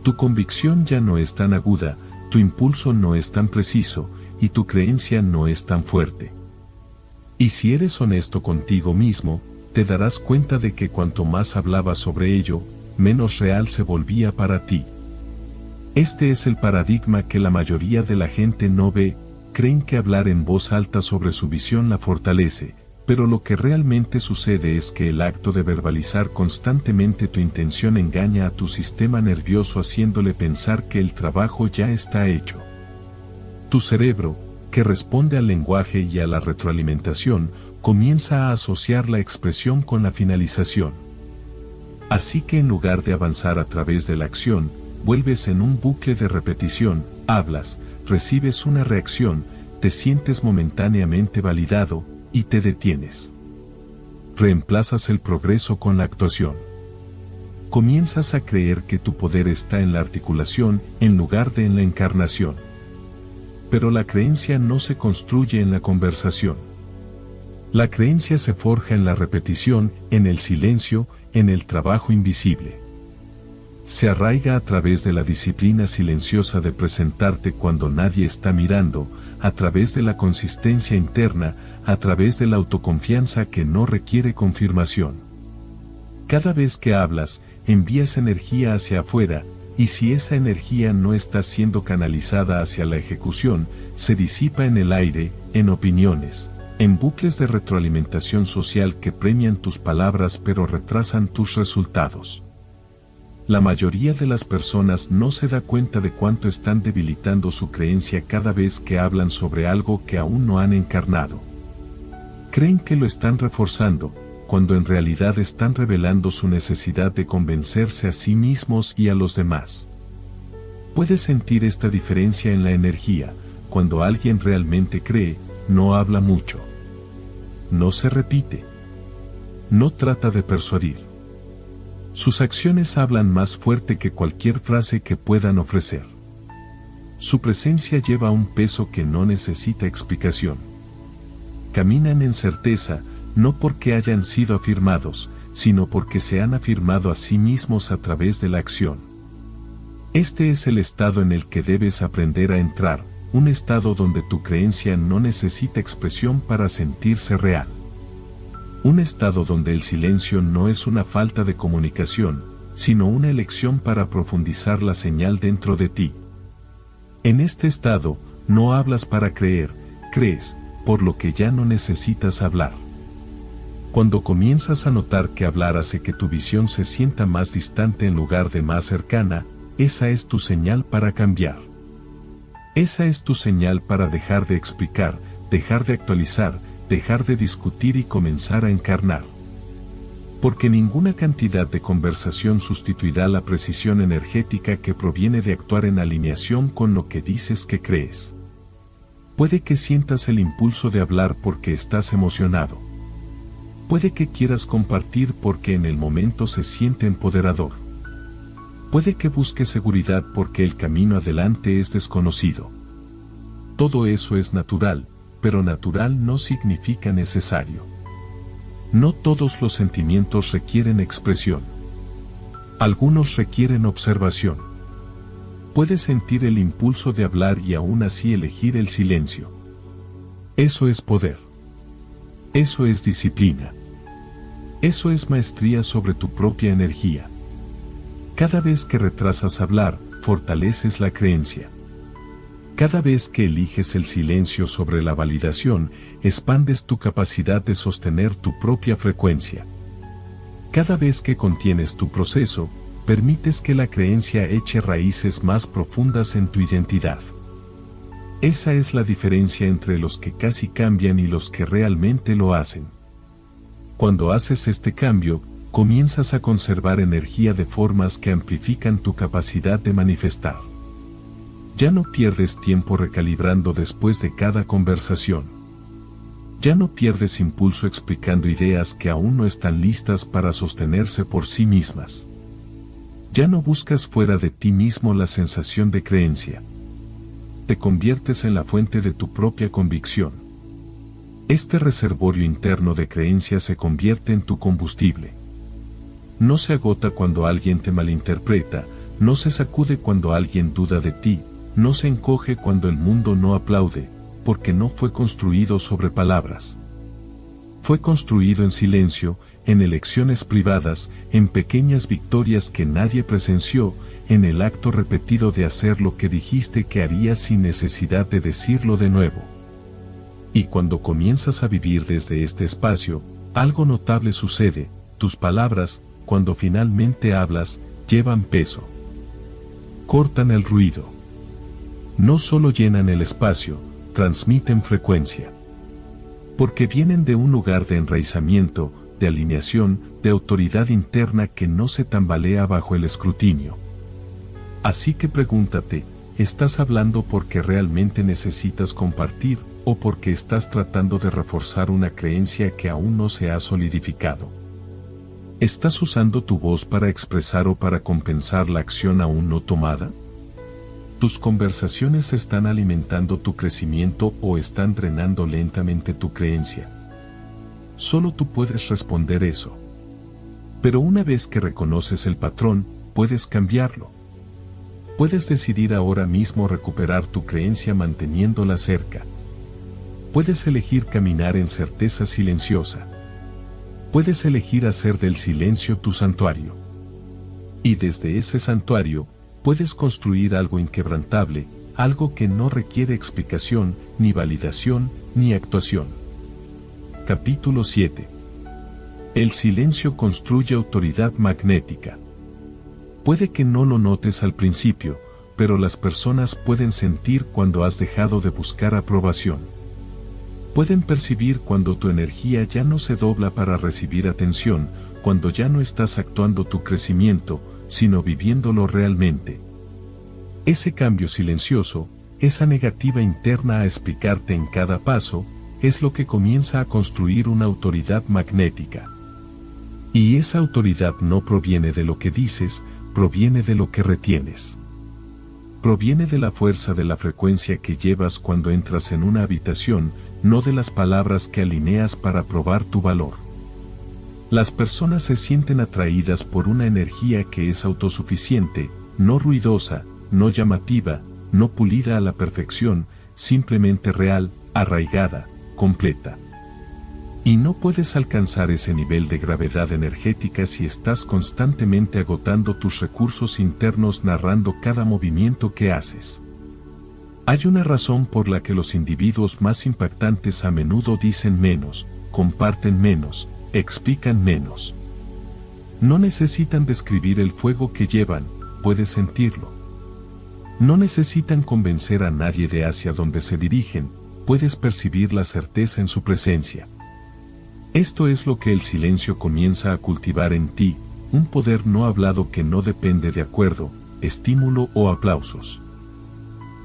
Tu convicción ya no es tan aguda, tu impulso no es tan preciso, y tu creencia no es tan fuerte. Y si eres honesto contigo mismo, te darás cuenta de que cuanto más hablabas sobre ello, menos real se volvía para ti. Este es el paradigma que la mayoría de la gente no ve. Creen que hablar en voz alta sobre su visión la fortalece, pero lo que realmente sucede es que el acto de verbalizar constantemente tu intención engaña a tu sistema nervioso haciéndole pensar que el trabajo ya está hecho. Tu cerebro, que responde al lenguaje y a la retroalimentación, comienza a asociar la expresión con la finalización. Así que en lugar de avanzar a través de la acción, vuelves en un bucle de repetición, hablas, recibes una reacción, te sientes momentáneamente validado, y te detienes. Reemplazas el progreso con la actuación. Comienzas a creer que tu poder está en la articulación en lugar de en la encarnación. Pero la creencia no se construye en la conversación. La creencia se forja en la repetición, en el silencio, en el trabajo invisible. Se arraiga a través de la disciplina silenciosa de presentarte cuando nadie está mirando, a través de la consistencia interna, a través de la autoconfianza que no requiere confirmación. Cada vez que hablas, envías energía hacia afuera, y si esa energía no está siendo canalizada hacia la ejecución, se disipa en el aire, en opiniones, en bucles de retroalimentación social que premian tus palabras pero retrasan tus resultados. La mayoría de las personas no se da cuenta de cuánto están debilitando su creencia cada vez que hablan sobre algo que aún no han encarnado. Creen que lo están reforzando, cuando en realidad están revelando su necesidad de convencerse a sí mismos y a los demás. Puedes sentir esta diferencia en la energía. Cuando alguien realmente cree, no habla mucho. No se repite. No trata de persuadir. Sus acciones hablan más fuerte que cualquier frase que puedan ofrecer. Su presencia lleva un peso que no necesita explicación. Caminan en certeza, no porque hayan sido afirmados, sino porque se han afirmado a sí mismos a través de la acción. Este es el estado en el que debes aprender a entrar, un estado donde tu creencia no necesita expresión para sentirse real. Un estado donde el silencio no es una falta de comunicación, sino una elección para profundizar la señal dentro de ti. En este estado, no hablas para creer, crees, por lo que ya no necesitas hablar. Cuando comienzas a notar que hablar hace que tu visión se sienta más distante en lugar de más cercana, esa es tu señal para cambiar. Esa es tu señal para dejar de explicar, dejar de actualizar, dejar de discutir y comenzar a encarnar. Porque ninguna cantidad de conversación sustituirá la precisión energética que proviene de actuar en alineación con lo que dices que crees. Puede que sientas el impulso de hablar porque estás emocionado. Puede que quieras compartir porque en el momento se siente empoderador. Puede que busques seguridad porque el camino adelante es desconocido. Todo eso es natural, pero natural no significa necesario. No todos los sentimientos requieren expresión. Algunos requieren observación. Puedes sentir el impulso de hablar y aún así elegir el silencio. Eso es poder. Eso es disciplina. Eso es maestría sobre tu propia energía. Cada vez que retrasas hablar, fortaleces la creencia. Cada vez que eliges el silencio sobre la validación, expandes tu capacidad de sostener tu propia frecuencia. Cada vez que contienes tu proceso, permites que la creencia eche raíces más profundas en tu identidad. Esa es la diferencia entre los que casi cambian y los que realmente lo hacen. Cuando haces este cambio, comienzas a conservar energía de formas que amplifican tu capacidad de manifestar. Ya no pierdes tiempo recalibrando después de cada conversación. Ya no pierdes impulso explicando ideas que aún no están listas para sostenerse por sí mismas. Ya no buscas fuera de ti mismo la sensación de creencia. Te conviertes en la fuente de tu propia convicción. Este reservorio interno de creencia se convierte en tu combustible. No se agota cuando alguien te malinterpreta, no se sacude cuando alguien duda de ti, no se encoge cuando el mundo no aplaude, porque no fue construido sobre palabras. Fue construido en silencio, en elecciones privadas, en pequeñas victorias que nadie presenció, en el acto repetido de hacer lo que dijiste que harías sin necesidad de decirlo de nuevo. Y cuando comienzas a vivir desde este espacio, algo notable sucede, tus palabras, cuando finalmente hablas, llevan peso. Cortan el ruido. No solo llenan el espacio, transmiten frecuencia. Porque vienen de un lugar de enraizamiento, de alineación, de autoridad interna que no se tambalea bajo el escrutinio. Así que pregúntate, ¿estás hablando porque realmente necesitas compartir o porque estás tratando de reforzar una creencia que aún no se ha solidificado? ¿Estás usando tu voz para expresar o para compensar la acción aún no tomada? ¿Tus conversaciones están alimentando tu crecimiento o están drenando lentamente tu creencia? Solo tú puedes responder eso. Pero una vez que reconoces el patrón, puedes cambiarlo. Puedes decidir ahora mismo recuperar tu creencia manteniéndola cerca. Puedes elegir caminar en certeza silenciosa. Puedes elegir hacer del silencio tu santuario. Y desde ese santuario, puedes construir algo inquebrantable, algo que no requiere explicación, ni validación, ni actuación. Capítulo 7. El silencio construye autoridad magnética. Puede que no lo notes al principio, pero las personas pueden sentir cuando has dejado de buscar aprobación. Pueden percibir cuando tu energía ya no se dobla para recibir atención, cuando ya no estás actuando tu crecimiento, sino viviéndolo realmente. Ese cambio silencioso, esa negativa interna a explicarte en cada paso, es lo que comienza a construir una autoridad magnética. Y esa autoridad no proviene de lo que dices, proviene de lo que retienes. Proviene de la fuerza de la frecuencia que llevas cuando entras en una habitación, no de las palabras que alineas para probar tu valor. Las personas se sienten atraídas por una energía que es autosuficiente, no ruidosa, no llamativa, no pulida a la perfección, simplemente real, arraigada, completa. Y no puedes alcanzar ese nivel de gravedad energética si estás constantemente agotando tus recursos internos narrando cada movimiento que haces. Hay una razón por la que los individuos más impactantes a menudo dicen menos, comparten menos, explican menos. No necesitan describir el fuego que llevan, puedes sentirlo. No necesitan convencer a nadie de hacia dónde se dirigen, puedes percibir la certeza en su presencia. Esto es lo que el silencio comienza a cultivar en ti, un poder no hablado que no depende de acuerdo, estímulo o aplausos.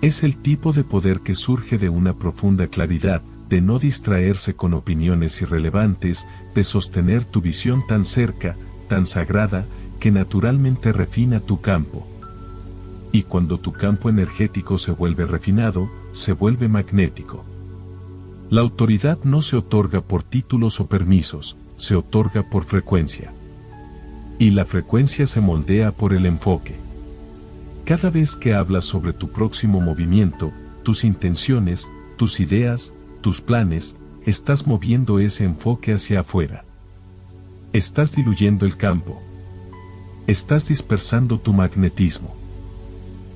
Es el tipo de poder que surge de una profunda claridad, de no distraerse con opiniones irrelevantes, de sostener tu visión tan cerca, tan sagrada, que naturalmente refina tu campo. Y cuando tu campo energético se vuelve refinado, se vuelve magnético. La autoridad no se otorga por títulos o permisos, se otorga por frecuencia. Y la frecuencia se moldea por el enfoque. Cada vez que hablas sobre tu próximo movimiento, tus intenciones, tus ideas, tus planes, estás moviendo ese enfoque hacia afuera. Estás diluyendo el campo. Estás dispersando tu magnetismo.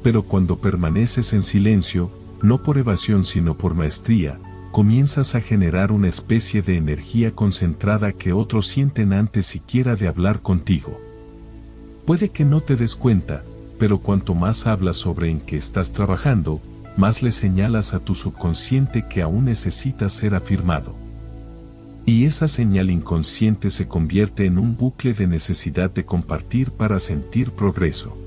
Pero cuando permaneces en silencio, no por evasión sino por maestría, comienzas a generar una especie de energía concentrada que otros sienten antes siquiera de hablar contigo. Puede que no te des cuenta, pero cuanto más hablas sobre en qué estás trabajando, más le señalas a tu subconsciente que aún necesita ser afirmado. Y esa señal inconsciente se convierte en un bucle de necesidad de compartir para sentir progreso.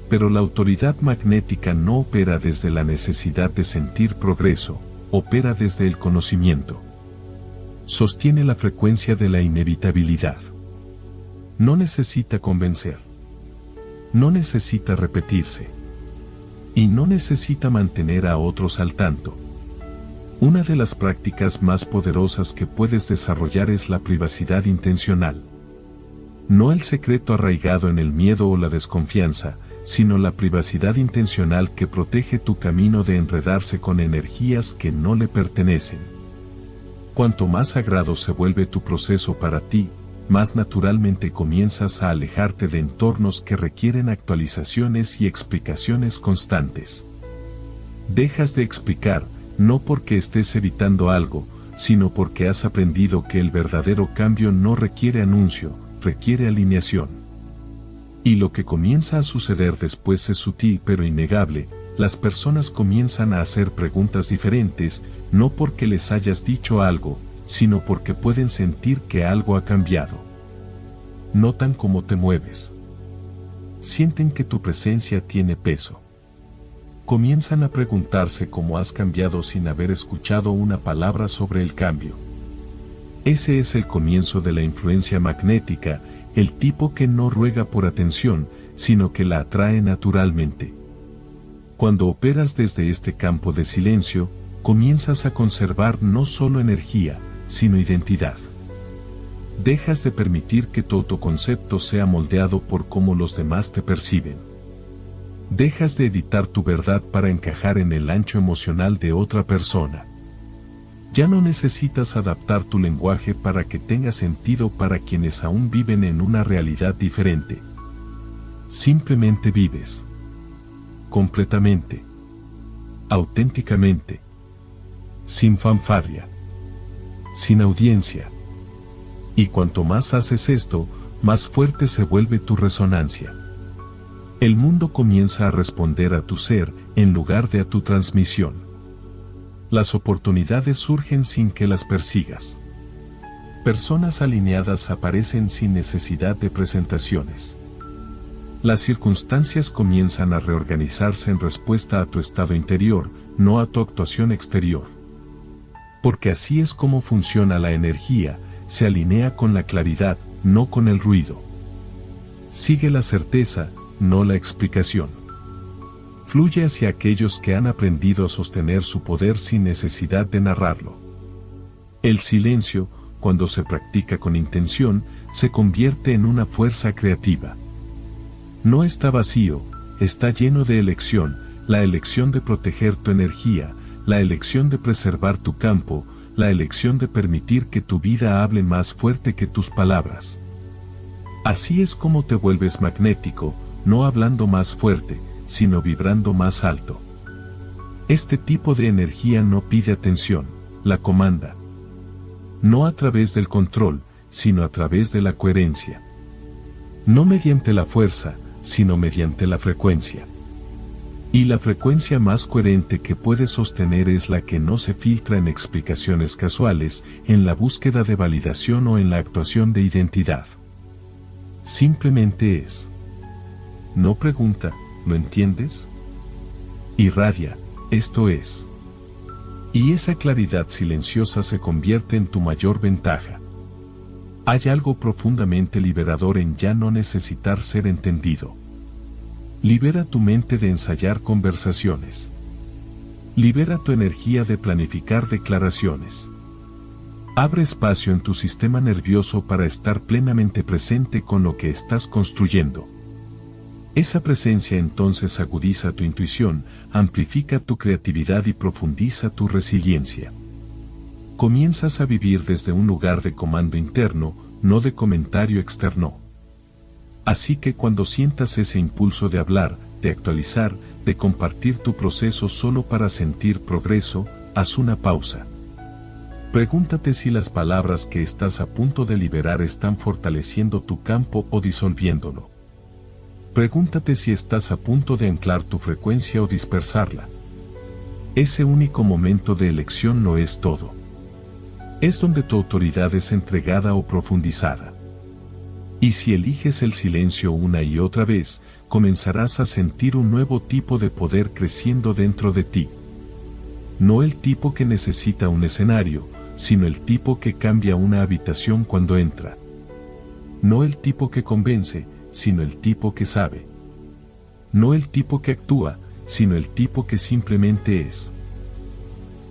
Pero la autoridad magnética no opera desde la necesidad de sentir progreso, opera desde el conocimiento. Sostiene la frecuencia de la inevitabilidad. No necesita convencer. No necesita repetirse. Y no necesita mantener a otros al tanto. Una de las prácticas más poderosas que puedes desarrollar es la privacidad intencional. No el secreto arraigado en el miedo o la desconfianza, sino la privacidad intencional que protege tu camino de enredarse con energías que no le pertenecen. Cuanto más sagrado se vuelve tu proceso para ti, más naturalmente comienzas a alejarte de entornos que requieren actualizaciones y explicaciones constantes. Dejas de explicar, no porque estés evitando algo, sino porque has aprendido que el verdadero cambio no requiere anuncio, requiere alineación. Y lo que comienza a suceder después es sutil pero innegable. Las personas comienzan a hacer preguntas diferentes, no porque les hayas dicho algo, sino porque pueden sentir que algo ha cambiado. Notan cómo te mueves. Sienten que tu presencia tiene peso. Comienzan a preguntarse cómo has cambiado sin haber escuchado una palabra sobre el cambio. Ese es el comienzo de la influencia magnética, el tipo que no ruega por atención, sino que la atrae naturalmente. Cuando operas desde este campo de silencio, comienzas a conservar no solo energía, sino identidad. Dejas de permitir que tu autoconcepto sea moldeado por cómo los demás te perciben. Dejas de editar tu verdad para encajar en el ancho emocional de otra persona. Ya no necesitas adaptar tu lenguaje para que tenga sentido para quienes aún viven en una realidad diferente. Simplemente vives. Completamente. Auténticamente. Sin fanfarria. Sin audiencia. Y cuanto más haces esto, más fuerte se vuelve tu resonancia. El mundo comienza a responder a tu ser, en lugar de a tu transmisión. Las oportunidades surgen sin que las persigas. Personas alineadas aparecen sin necesidad de presentaciones. Las circunstancias comienzan a reorganizarse en respuesta a tu estado interior, no a tu actuación exterior. Porque así es como funciona la energía, se alinea con la claridad, no con el ruido. Sigue la certeza, no la explicación. Fluye hacia aquellos que han aprendido a sostener su poder sin necesidad de narrarlo. El silencio, cuando se practica con intención, se convierte en una fuerza creativa. No está vacío, está lleno de elección, la elección de proteger tu energía, la elección de preservar tu campo, la elección de permitir que tu vida hable más fuerte que tus palabras. Así es como te vuelves magnético, no hablando más fuerte, sino vibrando más alto. Este tipo de energía no pide atención, la comanda. No a través del control, sino a través de la coherencia. No mediante la fuerza, sino mediante la frecuencia. Y la frecuencia más coherente que puedes sostener es la que no se filtra en explicaciones casuales, en la búsqueda de validación o en la actuación de identidad. Simplemente es. No pregunta, ¿lo entiendes? Irradia, esto es. Y esa claridad silenciosa se convierte en tu mayor ventaja. Hay algo profundamente liberador en ya no necesitar ser entendido. Libera tu mente de ensayar conversaciones. Libera tu energía de planificar declaraciones. Abre espacio en tu sistema nervioso para estar plenamente presente con lo que estás construyendo. Esa presencia entonces agudiza tu intuición, amplifica tu creatividad y profundiza tu resiliencia. Comienzas a vivir desde un lugar de comando interno, no de comentario externo. Así que cuando sientas ese impulso de hablar, de actualizar, de compartir tu proceso solo para sentir progreso, haz una pausa. Pregúntate si las palabras que estás a punto de liberar están fortaleciendo tu campo o disolviéndolo. Pregúntate si estás a punto de anclar tu frecuencia o dispersarla. Ese único momento de elección no es todo. Es donde tu autoridad es entregada o profundizada. Y si eliges el silencio una y otra vez, comenzarás a sentir un nuevo tipo de poder creciendo dentro de ti. No el tipo que necesita un escenario, sino el tipo que cambia una habitación cuando entra. No el tipo que convence, sino el tipo que sabe. No el tipo que actúa, sino el tipo que simplemente es.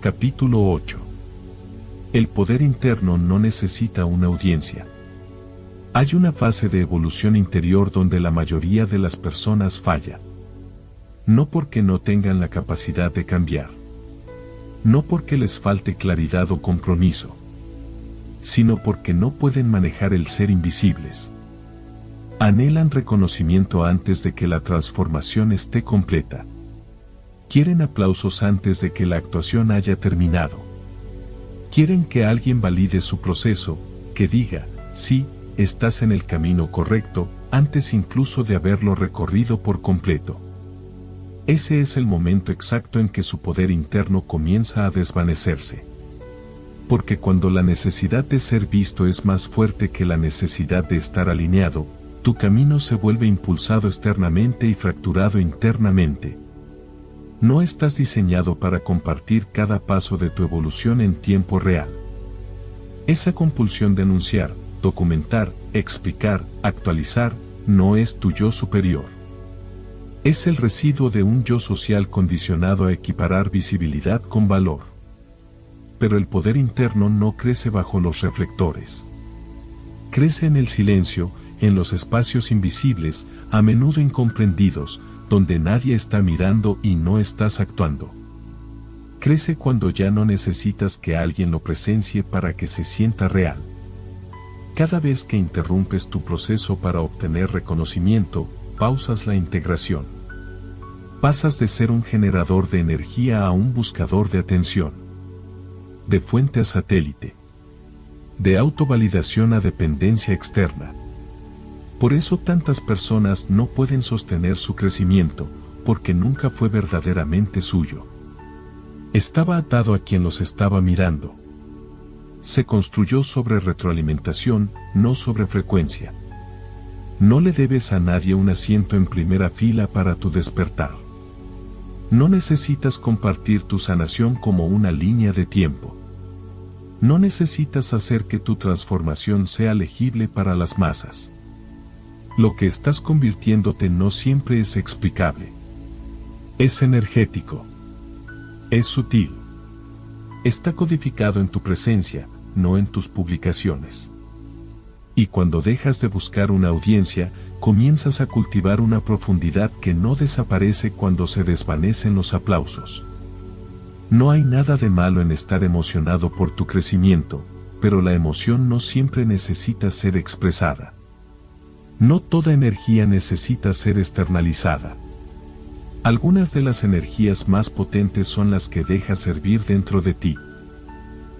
Capítulo 8. El poder interno no necesita una audiencia. Hay una fase de evolución interior donde la mayoría de las personas falla. No porque no tengan la capacidad de cambiar. No porque les falte claridad o compromiso. Sino porque no pueden manejar el ser invisibles. Anhelan reconocimiento antes de que la transformación esté completa. Quieren aplausos antes de que la actuación haya terminado. Quieren que alguien valide su proceso, que diga, sí, estás en el camino correcto, antes incluso de haberlo recorrido por completo. Ese es el momento exacto en que su poder interno comienza a desvanecerse. Porque cuando la necesidad de ser visto es más fuerte que la necesidad de estar alineado, tu camino se vuelve impulsado externamente y fracturado internamente. No estás diseñado para compartir cada paso de tu evolución en tiempo real. Esa compulsión de anunciar, documentar, explicar, actualizar, no es tu yo superior. Es el residuo de un yo social condicionado a equiparar visibilidad con valor. Pero el poder interno no crece bajo los reflectores. Crece en el silencio, en los espacios invisibles, a menudo incomprendidos, donde nadie está mirando y no estás actuando. Crece cuando ya no necesitas que alguien lo presencie para que se sienta real. Cada vez que interrumpes tu proceso para obtener reconocimiento, pausas la integración. Pasas de ser un generador de energía a un buscador de atención. De fuente a satélite. De autovalidación a dependencia externa. Por eso tantas personas no pueden sostener su crecimiento, porque nunca fue verdaderamente suyo. Estaba atado a quien los estaba mirando. Se construyó sobre retroalimentación, no sobre frecuencia. No le debes a nadie un asiento en primera fila para tu despertar. No necesitas compartir tu sanación como una línea de tiempo. No necesitas hacer que tu transformación sea legible para las masas. Lo que estás convirtiéndote no siempre es explicable. Es energético. Es sutil. Está codificado en tu presencia, no en tus publicaciones. Y cuando dejas de buscar una audiencia, comienzas a cultivar una profundidad que no desaparece cuando se desvanecen los aplausos. No hay nada de malo en estar emocionado por tu crecimiento, pero la emoción no siempre necesita ser expresada. No toda energía necesita ser externalizada. Algunas de las energías más potentes son las que dejas servir dentro de ti.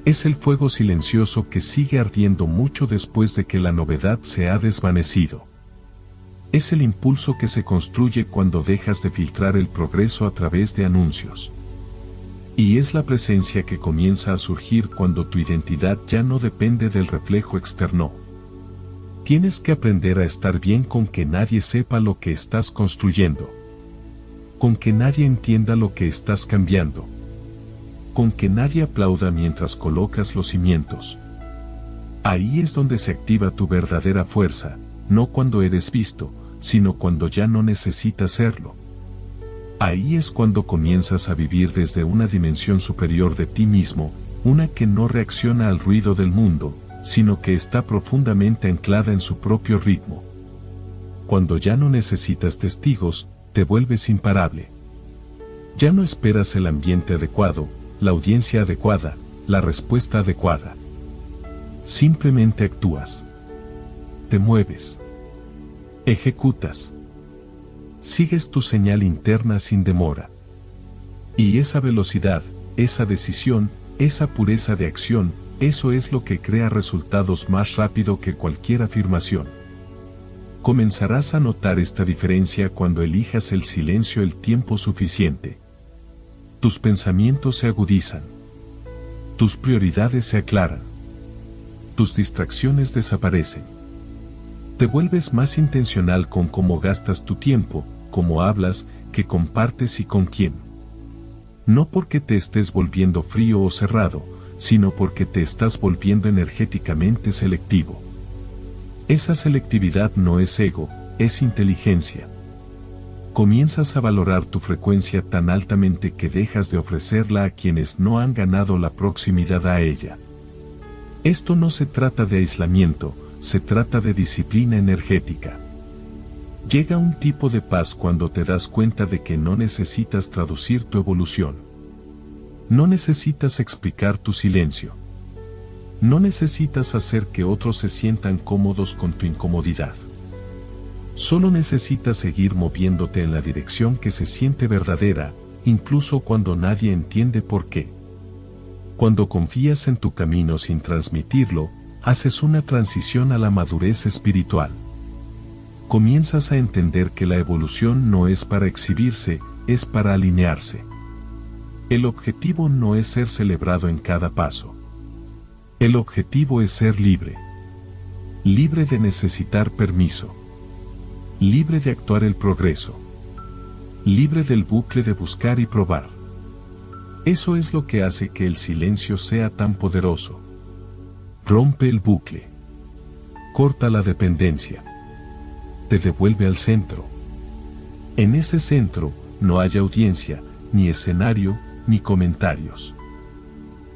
Es el fuego silencioso que sigue ardiendo mucho después de que la novedad se ha desvanecido. Es el impulso que se construye cuando dejas de filtrar el progreso a través de anuncios. Y es la presencia que comienza a surgir cuando tu identidad ya no depende del reflejo externo. Tienes que aprender a estar bien con que nadie sepa lo que estás construyendo. Con que nadie entienda lo que estás cambiando. Con que nadie aplauda mientras colocas los cimientos. Ahí es donde se activa tu verdadera fuerza, no cuando eres visto, sino cuando ya no necesitas serlo. Ahí es cuando comienzas a vivir desde una dimensión superior de ti mismo, una que no reacciona al ruido del mundo, sino que está profundamente anclada en su propio ritmo. Cuando ya no necesitas testigos, te vuelves imparable. Ya no esperas el ambiente adecuado, la audiencia adecuada, la respuesta adecuada. Simplemente actúas. Te mueves. Ejecutas. Sigues tu señal interna sin demora. Y esa velocidad, esa decisión, esa pureza de acción, eso es lo que crea resultados más rápido que cualquier afirmación. Comenzarás a notar esta diferencia cuando elijas el silencio el tiempo suficiente. Tus pensamientos se agudizan. Tus prioridades se aclaran. Tus distracciones desaparecen. Te vuelves más intencional con cómo gastas tu tiempo, cómo hablas, qué compartes y con quién. No porque te estés volviendo frío o cerrado, sino porque te estás volviendo energéticamente selectivo. Esa selectividad no es ego, es inteligencia. Comienzas a valorar tu frecuencia tan altamente que dejas de ofrecerla a quienes no han ganado la proximidad a ella. Esto no se trata de aislamiento, se trata de disciplina energética. Llega un tipo de paz cuando te das cuenta de que no necesitas traducir tu evolución. No necesitas explicar tu silencio. No necesitas hacer que otros se sientan cómodos con tu incomodidad. Solo necesitas seguir moviéndote en la dirección que se siente verdadera, incluso cuando nadie entiende por qué. Cuando confías en tu camino sin transmitirlo, haces una transición a la madurez espiritual. Comienzas a entender que la evolución no es para exhibirse, es para alinearse. El objetivo no es ser celebrado en cada paso. El objetivo es ser libre. Libre de necesitar permiso. Libre de actuar el progreso. Libre del bucle de buscar y probar. Eso es lo que hace que el silencio sea tan poderoso. Rompe el bucle. Corta la dependencia. Te devuelve al centro. En ese centro no hay audiencia, ni escenario, ni comentarios.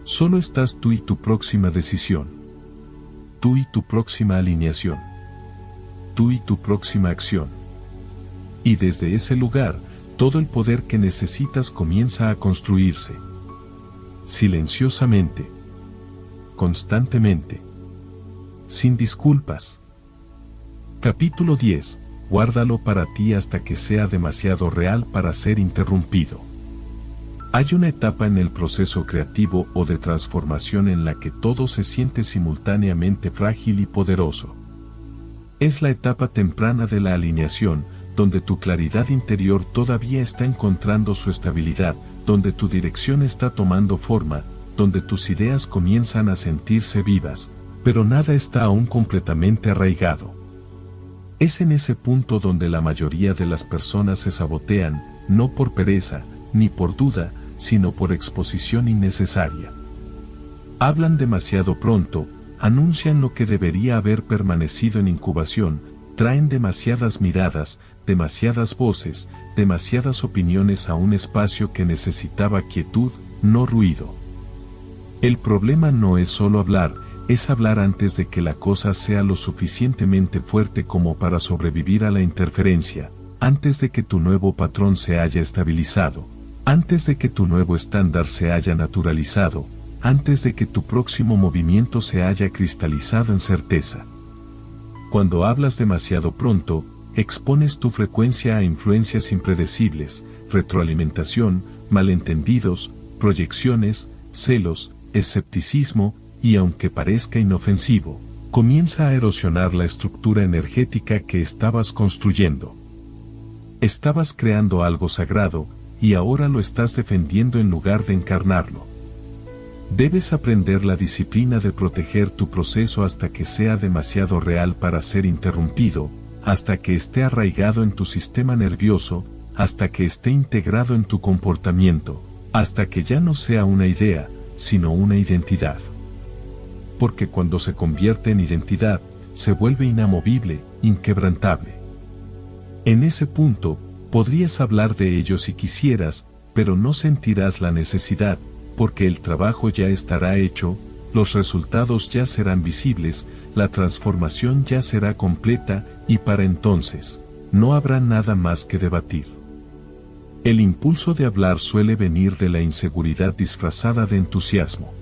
Solo estás tú y tu próxima decisión. Tú y tu próxima alineación. Tú y tu próxima acción. Y desde ese lugar, todo el poder que necesitas comienza a construirse. Silenciosamente. Constantemente. Sin disculpas. Capítulo 10. Guárdalo para ti hasta que sea demasiado real para ser interrumpido. Hay una etapa en el proceso creativo o de transformación en la que todo se siente simultáneamente frágil y poderoso. Es la etapa temprana de la alineación, donde tu claridad interior todavía está encontrando su estabilidad, donde tu dirección está tomando forma, donde tus ideas comienzan a sentirse vivas, pero nada está aún completamente arraigado. Es en ese punto donde la mayoría de las personas se sabotean, no por pereza, ni por duda, sino por exposición innecesaria. Hablan demasiado pronto, anuncian lo que debería haber permanecido en incubación, traen demasiadas miradas, demasiadas voces, demasiadas opiniones a un espacio que necesitaba quietud, no ruido. El problema no es solo hablar, es hablar antes de que la cosa sea lo suficientemente fuerte como para sobrevivir a la interferencia, antes de que tu nuevo patrón se haya estabilizado, antes de que tu nuevo estándar se haya naturalizado, antes de que tu próximo movimiento se haya cristalizado en certeza. Cuando hablas demasiado pronto, expones tu frecuencia a influencias impredecibles, retroalimentación, malentendidos, proyecciones, celos, escepticismo, y aunque parezca inofensivo, comienza a erosionar la estructura energética que estabas construyendo. Estabas creando algo sagrado, y ahora lo estás defendiendo en lugar de encarnarlo. Debes aprender la disciplina de proteger tu proceso hasta que sea demasiado real para ser interrumpido, hasta que esté arraigado en tu sistema nervioso, hasta que esté integrado en tu comportamiento, hasta que ya no sea una idea, sino una identidad. Porque cuando se convierte en identidad, se vuelve inamovible, inquebrantable. En ese punto, podrías hablar de ello si quisieras, pero no sentirás la necesidad, porque el trabajo ya estará hecho, los resultados ya serán visibles, la transformación ya será completa, y para entonces, no habrá nada más que debatir. El impulso de hablar suele venir de la inseguridad disfrazada de entusiasmo.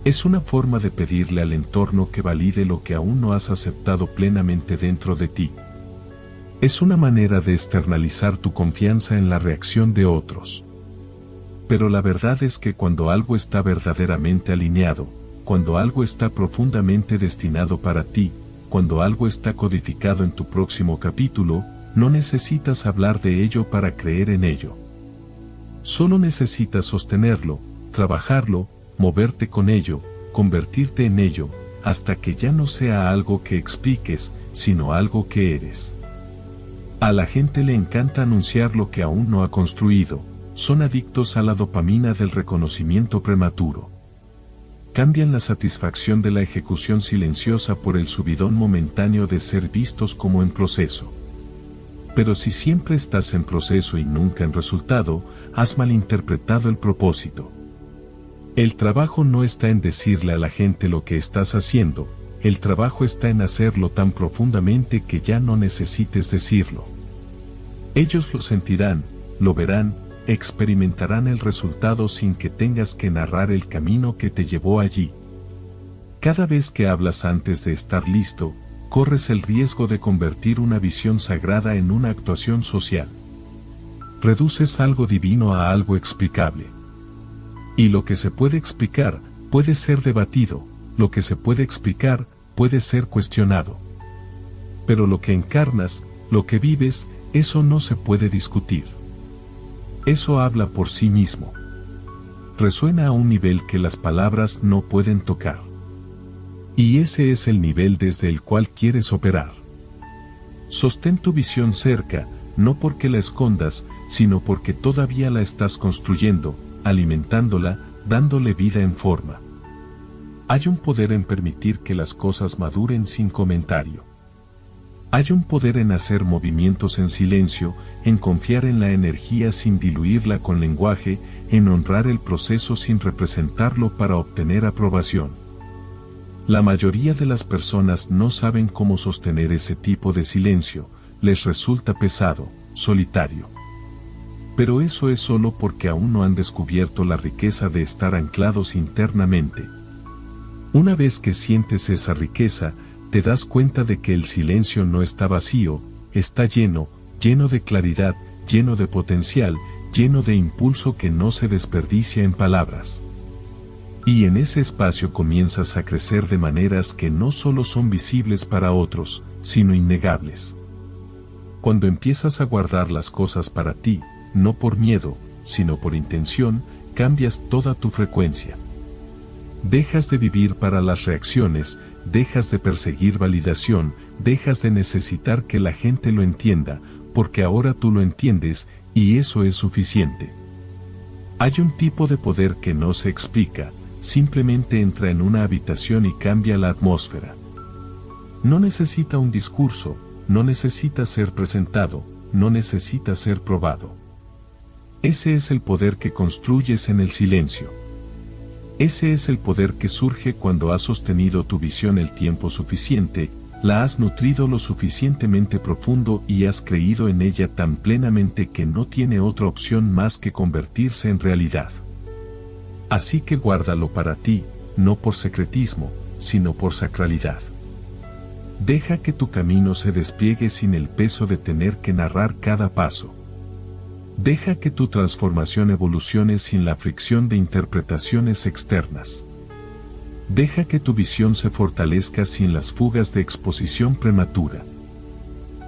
Es una forma de pedirle al entorno que valide lo que aún no has aceptado plenamente dentro de ti. Es una manera de externalizar tu confianza en la reacción de otros. Pero la verdad es que cuando algo está verdaderamente alineado, cuando algo está profundamente destinado para ti, cuando algo está codificado en tu próximo capítulo, no necesitas hablar de ello para creer en ello. Solo necesitas sostenerlo, trabajarlo, moverte con ello, convertirte en ello, hasta que ya no sea algo que expliques, sino algo que eres. A la gente le encanta anunciar lo que aún no ha construido, son adictos a la dopamina del reconocimiento prematuro. Cambian la satisfacción de la ejecución silenciosa por el subidón momentáneo de ser vistos como en proceso. Pero si siempre estás en proceso y nunca en resultado, has malinterpretado el propósito. El trabajo no está en decirle a la gente lo que estás haciendo, el trabajo está en hacerlo tan profundamente que ya no necesites decirlo. Ellos lo sentirán, lo verán, experimentarán el resultado sin que tengas que narrar el camino que te llevó allí. Cada vez que hablas antes de estar listo, corres el riesgo de convertir una visión sagrada en una actuación social. Reduces algo divino a algo explicable. Y lo que se puede explicar, puede ser debatido, lo que se puede explicar, puede ser cuestionado. Pero lo que encarnas, lo que vives, eso no se puede discutir. Eso habla por sí mismo. Resuena a un nivel que las palabras no pueden tocar. Y ese es el nivel desde el cual quieres operar. Sostén tu visión cerca, no porque la escondas, sino porque todavía la estás construyendo, alimentándola, dándole vida en forma. Hay un poder en permitir que las cosas maduren sin comentario. Hay un poder en hacer movimientos en silencio, en confiar en la energía sin diluirla con lenguaje, en honrar el proceso sin representarlo para obtener aprobación. La mayoría de las personas no saben cómo sostener ese tipo de silencio, les resulta pesado, solitario. Pero eso es solo porque aún no han descubierto la riqueza de estar anclados internamente. Una vez que sientes esa riqueza, te das cuenta de que el silencio no está vacío, está lleno, lleno de claridad, lleno de potencial, lleno de impulso que no se desperdicia en palabras. Y en ese espacio comienzas a crecer de maneras que no solo son visibles para otros, sino innegables. Cuando empiezas a guardar las cosas para ti, no por miedo, sino por intención, cambias toda tu frecuencia. Dejas de vivir para las reacciones, dejas de perseguir validación, dejas de necesitar que la gente lo entienda, porque ahora tú lo entiendes, y eso es suficiente. Hay un tipo de poder que no se explica, simplemente entra en una habitación y cambia la atmósfera. No necesita un discurso, no necesita ser presentado, no necesita ser probado. Ese es el poder que construyes en el silencio. Ese es el poder que surge cuando has sostenido tu visión el tiempo suficiente, la has nutrido lo suficientemente profundo y has creído en ella tan plenamente que no tiene otra opción más que convertirse en realidad. Así que guárdalo para ti, no por secretismo, sino por sacralidad. Deja que tu camino se despliegue sin el peso de tener que narrar cada paso. Deja que tu transformación evolucione sin la fricción de interpretaciones externas. Deja que tu visión se fortalezca sin las fugas de exposición prematura.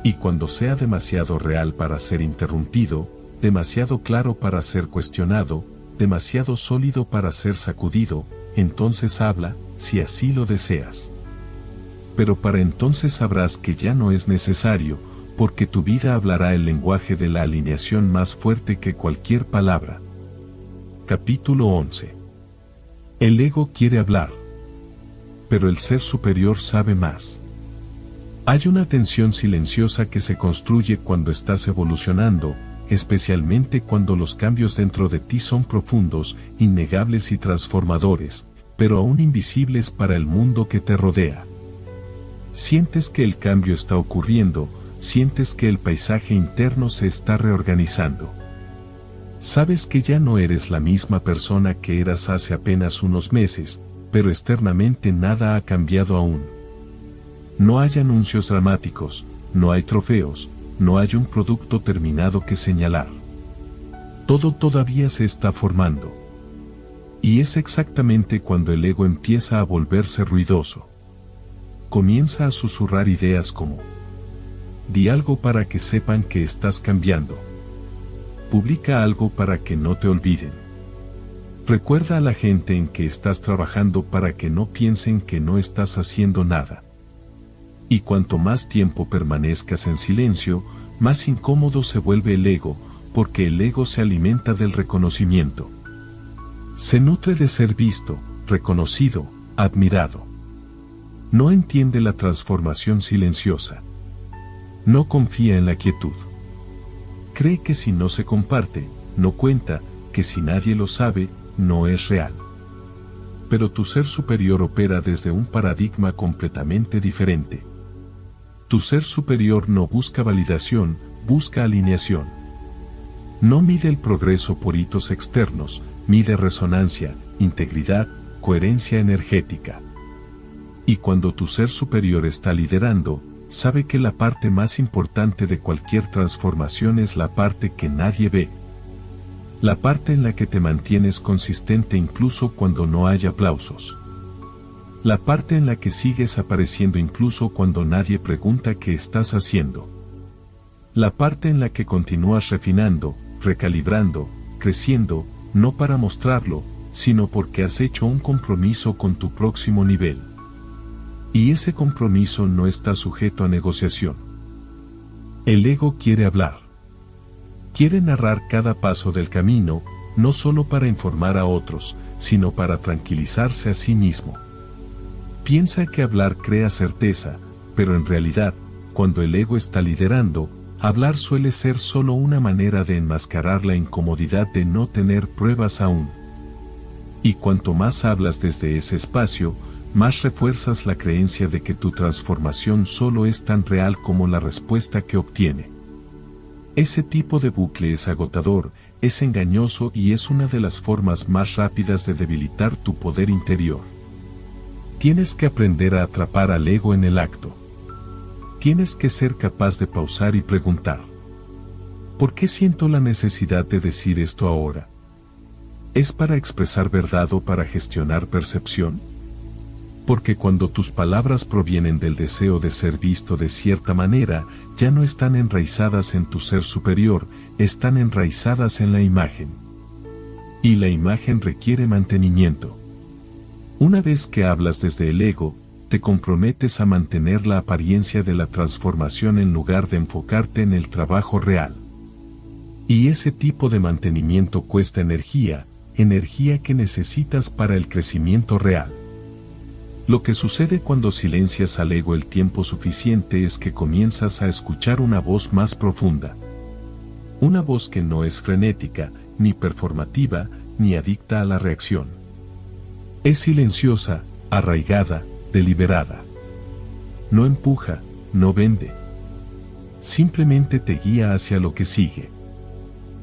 Y cuando sea demasiado real para ser interrumpido, demasiado claro para ser cuestionado, demasiado sólido para ser sacudido, entonces habla, si así lo deseas. Pero para entonces sabrás que ya no es necesario, porque tu vida hablará el lenguaje de la alineación más fuerte que cualquier palabra. Capítulo 11. El ego quiere hablar, pero el ser superior sabe más. Hay una tensión silenciosa que se construye cuando estás evolucionando, especialmente cuando los cambios dentro de ti son profundos, innegables y transformadores, pero aún invisibles para el mundo que te rodea. Sientes que el cambio está ocurriendo, sientes que el paisaje interno se está reorganizando. Sabes que ya no eres la misma persona que eras hace apenas unos meses, pero externamente nada ha cambiado aún. No hay anuncios dramáticos, no hay trofeos, no hay un producto terminado que señalar. Todo todavía se está formando. Y es exactamente cuando el ego empieza a volverse ruidoso. Comienza a susurrar ideas como: di algo para que sepan que estás cambiando. Publica algo para que no te olviden. Recuerda a la gente en que estás trabajando para que no piensen que no estás haciendo nada. Y cuanto más tiempo permanezcas en silencio, más incómodo se vuelve el ego, porque el ego se alimenta del reconocimiento. Se nutre de ser visto, reconocido, admirado. No entiende la transformación silenciosa. No confía en la quietud. Cree que si no se comparte, no cuenta, que si nadie lo sabe, no es real. Pero tu ser superior opera desde un paradigma completamente diferente. Tu ser superior no busca validación, busca alineación. No mide el progreso por hitos externos, mide resonancia, integridad, coherencia energética. Y cuando tu ser superior está liderando, sabe que la parte más importante de cualquier transformación es la parte que nadie ve. La parte en la que te mantienes consistente incluso cuando no hay aplausos. La parte en la que sigues apareciendo incluso cuando nadie pregunta qué estás haciendo. La parte en la que continúas refinando, recalibrando, creciendo, no para mostrarlo, sino porque has hecho un compromiso con tu próximo nivel. Y ese compromiso no está sujeto a negociación. El ego quiere hablar. Quiere narrar cada paso del camino, no solo para informar a otros, sino para tranquilizarse a sí mismo. Piensa que hablar crea certeza, pero en realidad, cuando el ego está liderando, hablar suele ser solo una manera de enmascarar la incomodidad de no tener pruebas aún. Y cuanto más hablas desde ese espacio, más refuerzas la creencia de que tu transformación solo es tan real como la respuesta que obtiene. Ese tipo de bucle es agotador, es engañoso y es una de las formas más rápidas de debilitar tu poder interior. Tienes que aprender a atrapar al ego en el acto. Tienes que ser capaz de pausar y preguntar: ¿por qué siento la necesidad de decir esto ahora? ¿Es para expresar verdad o para gestionar percepción? Porque cuando tus palabras provienen del deseo de ser visto de cierta manera, ya no están enraizadas en tu ser superior, están enraizadas en la imagen. Y la imagen requiere mantenimiento. Una vez que hablas desde el ego, te comprometes a mantener la apariencia de la transformación en lugar de enfocarte en el trabajo real. Y ese tipo de mantenimiento cuesta energía, energía que necesitas para el crecimiento real. Lo que sucede cuando silencias al ego el tiempo suficiente es que comienzas a escuchar una voz más profunda. Una voz que no es frenética, ni performativa, ni adicta a la reacción. Es silenciosa, arraigada, deliberada. No empuja, no vende. Simplemente te guía hacia lo que sigue.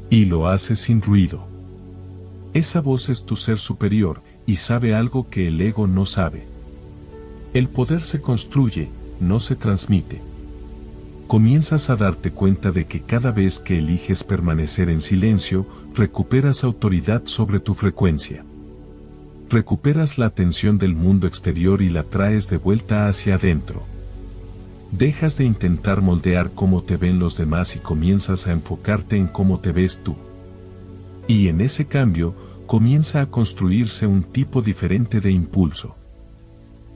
Y lo hace sin ruido. Esa voz es tu ser superior, y sabe algo que el ego no sabe. El poder se construye, no se transmite. Comienzas a darte cuenta de que cada vez que eliges permanecer en silencio, recuperas autoridad sobre tu frecuencia. Recuperas la atención del mundo exterior y la traes de vuelta hacia adentro. Dejas de intentar moldear cómo te ven los demás y comienzas a enfocarte en cómo te ves tú. Y en ese cambio, comienza a construirse un tipo diferente de impulso.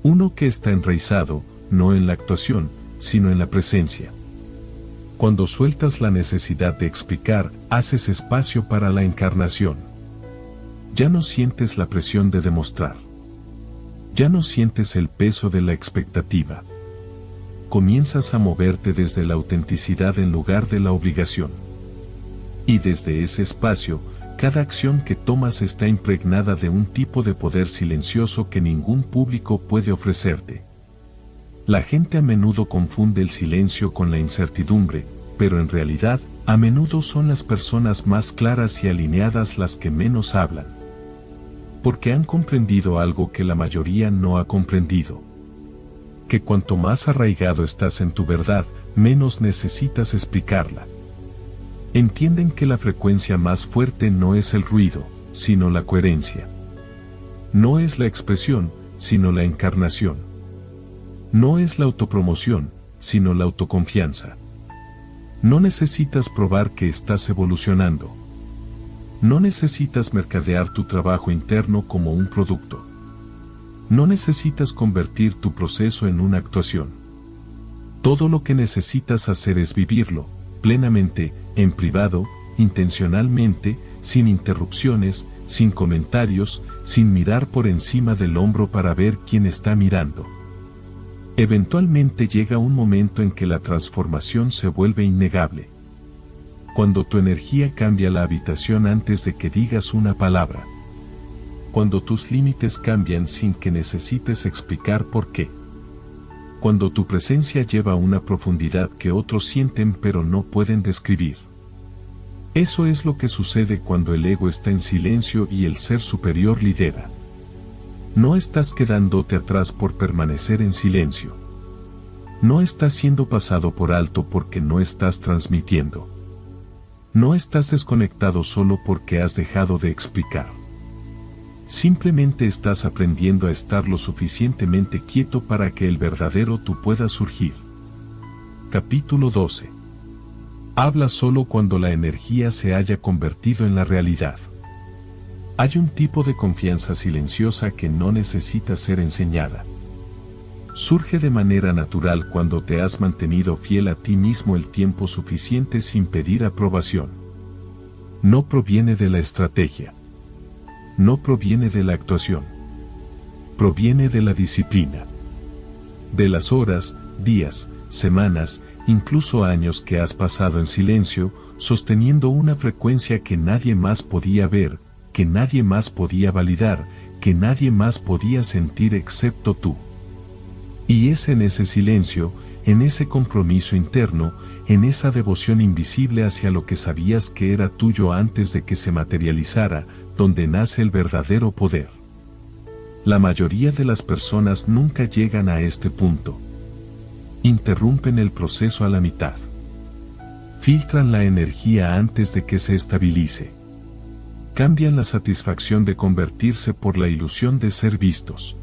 Uno que está enraizado, no en la actuación, sino en la presencia. Cuando sueltas la necesidad de explicar, haces espacio para la encarnación. Ya no sientes la presión de demostrar. Ya no sientes el peso de la expectativa. Comienzas a moverte desde la autenticidad en lugar de la obligación. Y desde ese espacio, cada acción que tomas está impregnada de un tipo de poder silencioso que ningún público puede ofrecerte. La gente a menudo confunde el silencio con la incertidumbre, pero en realidad, a menudo son las personas más claras y alineadas las que menos hablan. Porque han comprendido algo que la mayoría no ha comprendido. Que cuanto más arraigado estás en tu verdad, menos necesitas explicarla. Entienden que la frecuencia más fuerte no es el ruido, sino la coherencia. No es la expresión, sino la encarnación. No es la autopromoción, sino la autoconfianza. No necesitas probar que estás evolucionando. No necesitas mercadear tu trabajo interno como un producto. No necesitas convertir tu proceso en una actuación. Todo lo que necesitas hacer es vivirlo, plenamente, en privado, intencionalmente, sin interrupciones, sin comentarios, sin mirar por encima del hombro para ver quién está mirando. Eventualmente llega un momento en que la transformación se vuelve innegable. Cuando tu energía cambia la habitación antes de que digas una palabra. Cuando tus límites cambian sin que necesites explicar por qué. Cuando tu presencia lleva una profundidad que otros sienten pero no pueden describir. Eso es lo que sucede cuando el ego está en silencio y el ser superior lidera. No estás quedándote atrás por permanecer en silencio. No estás siendo pasado por alto porque no estás transmitiendo. No estás desconectado solo porque has dejado de explicar. Simplemente estás aprendiendo a estar lo suficientemente quieto para que el verdadero tú pueda surgir. Capítulo 12. Habla solo cuando la energía se haya convertido en la realidad. Hay un tipo de confianza silenciosa que no necesita ser enseñada. Surge de manera natural cuando te has mantenido fiel a ti mismo el tiempo suficiente sin pedir aprobación. No proviene de la estrategia. No proviene de la actuación. Proviene de la disciplina. De las horas, días, semanas, incluso años que has pasado en silencio, sosteniendo una frecuencia que nadie más podía ver, que nadie más podía validar, que nadie más podía sentir excepto tú. Y es en ese silencio, en ese compromiso interno, en esa devoción invisible hacia lo que sabías que era tuyo antes de que se materializara, donde nace el verdadero poder. La mayoría de las personas nunca llegan a este punto. Interrumpen el proceso a la mitad. Filtran la energía antes de que se estabilice. Cambian la satisfacción de convertirse por la ilusión de ser vistos.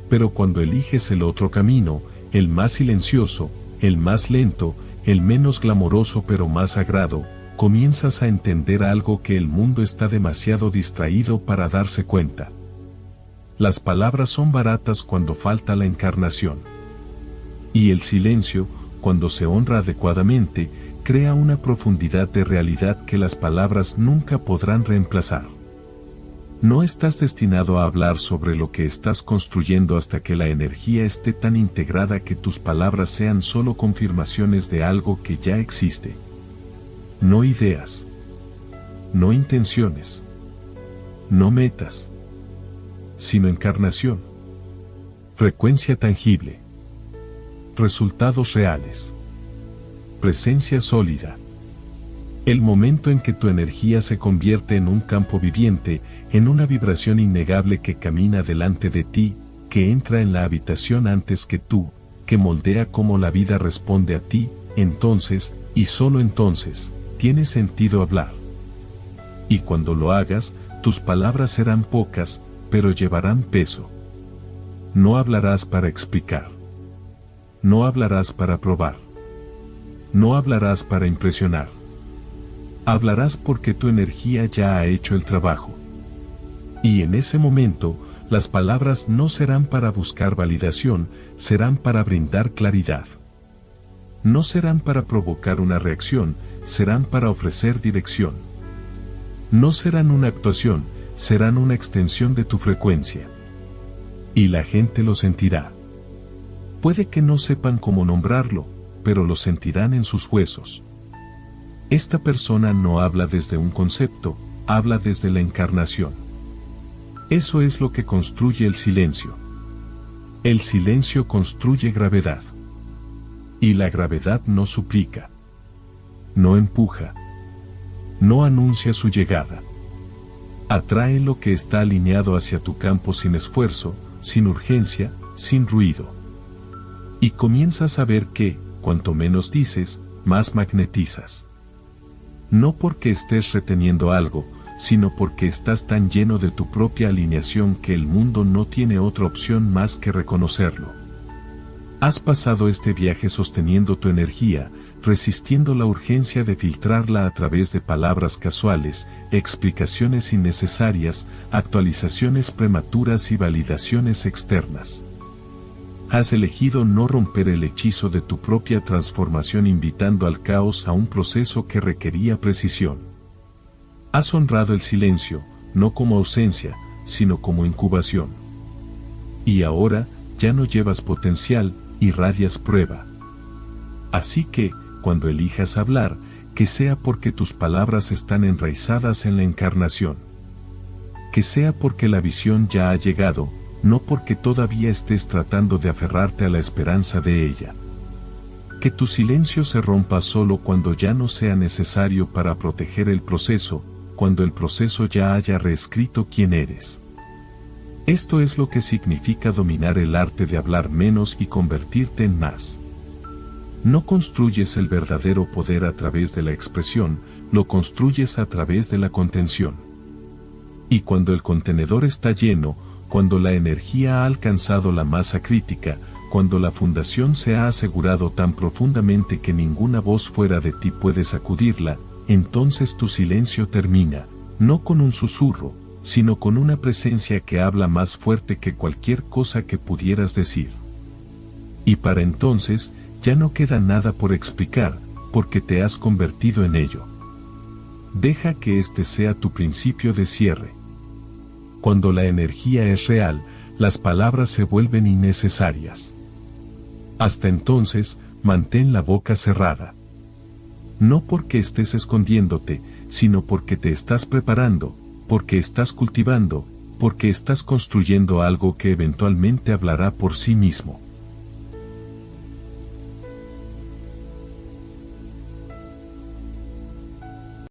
Pero cuando eliges el otro camino, el más silencioso, el más lento, el menos glamoroso pero más sagrado, comienzas a entender algo que el mundo está demasiado distraído para darse cuenta. Las palabras son baratas cuando falta la encarnación. Y el silencio, cuando se honra adecuadamente, crea una profundidad de realidad que las palabras nunca podrán reemplazar. No estás destinado a hablar sobre lo que estás construyendo hasta que la energía esté tan integrada que tus palabras sean solo confirmaciones de algo que ya existe. No ideas. No intenciones. No metas. Sino encarnación. Frecuencia tangible. Resultados reales. Presencia sólida. El momento en que tu energía se convierte en un campo viviente, en una vibración innegable que camina delante de ti, que entra en la habitación antes que tú, que moldea cómo la vida responde a ti, entonces, y solo entonces, tiene sentido hablar. Y cuando lo hagas, tus palabras serán pocas, pero llevarán peso. No hablarás para explicar. No hablarás para probar. No hablarás para impresionar. Hablarás porque tu energía ya ha hecho el trabajo. Y en ese momento, las palabras no serán para buscar validación, serán para brindar claridad. No serán para provocar una reacción, serán para ofrecer dirección. No serán una actuación, serán una extensión de tu frecuencia. Y la gente lo sentirá. Puede que no sepan cómo nombrarlo, pero lo sentirán en sus huesos. Esta persona no habla desde un concepto, habla desde la encarnación. Eso es lo que construye el silencio. El silencio construye gravedad. Y la gravedad no suplica. No empuja. No anuncia su llegada. Atrae lo que está alineado hacia tu campo sin esfuerzo, sin urgencia, sin ruido. Y comienzas a ver que, cuanto menos dices, más magnetizas. No porque estés reteniendo algo, sino porque estás tan lleno de tu propia alineación que el mundo no tiene otra opción más que reconocerlo. Has pasado este viaje sosteniendo tu energía, resistiendo la urgencia de filtrarla a través de palabras casuales, explicaciones innecesarias, actualizaciones prematuras y validaciones externas. Has elegido no romper el hechizo de tu propia transformación invitando al caos a un proceso que requería precisión. Has honrado el silencio, no como ausencia, sino como incubación. Y ahora, ya no llevas potencial, irradias prueba. Así que, cuando elijas hablar, que sea porque tus palabras están enraizadas en la encarnación. Que sea porque la visión ya ha llegado, no porque todavía estés tratando de aferrarte a la esperanza de ella. Que tu silencio se rompa solo cuando ya no sea necesario para proteger el proceso, cuando el proceso ya haya reescrito quién eres. Esto es lo que significa dominar el arte de hablar menos y convertirte en más. No construyes el verdadero poder a través de la expresión, lo construyes a través de la contención. Y cuando el contenedor está lleno, cuando la energía ha alcanzado la masa crítica, cuando la fundación se ha asegurado tan profundamente que ninguna voz fuera de ti puede sacudirla, entonces tu silencio termina, no con un susurro, sino con una presencia que habla más fuerte que cualquier cosa que pudieras decir. Y para entonces, ya no queda nada por explicar, porque te has convertido en ello. Deja que este sea tu principio de cierre. Cuando la energía es real, las palabras se vuelven innecesarias. Hasta entonces, mantén la boca cerrada. No porque estés escondiéndote, sino porque te estás preparando, porque estás cultivando, porque estás construyendo algo que eventualmente hablará por sí mismo.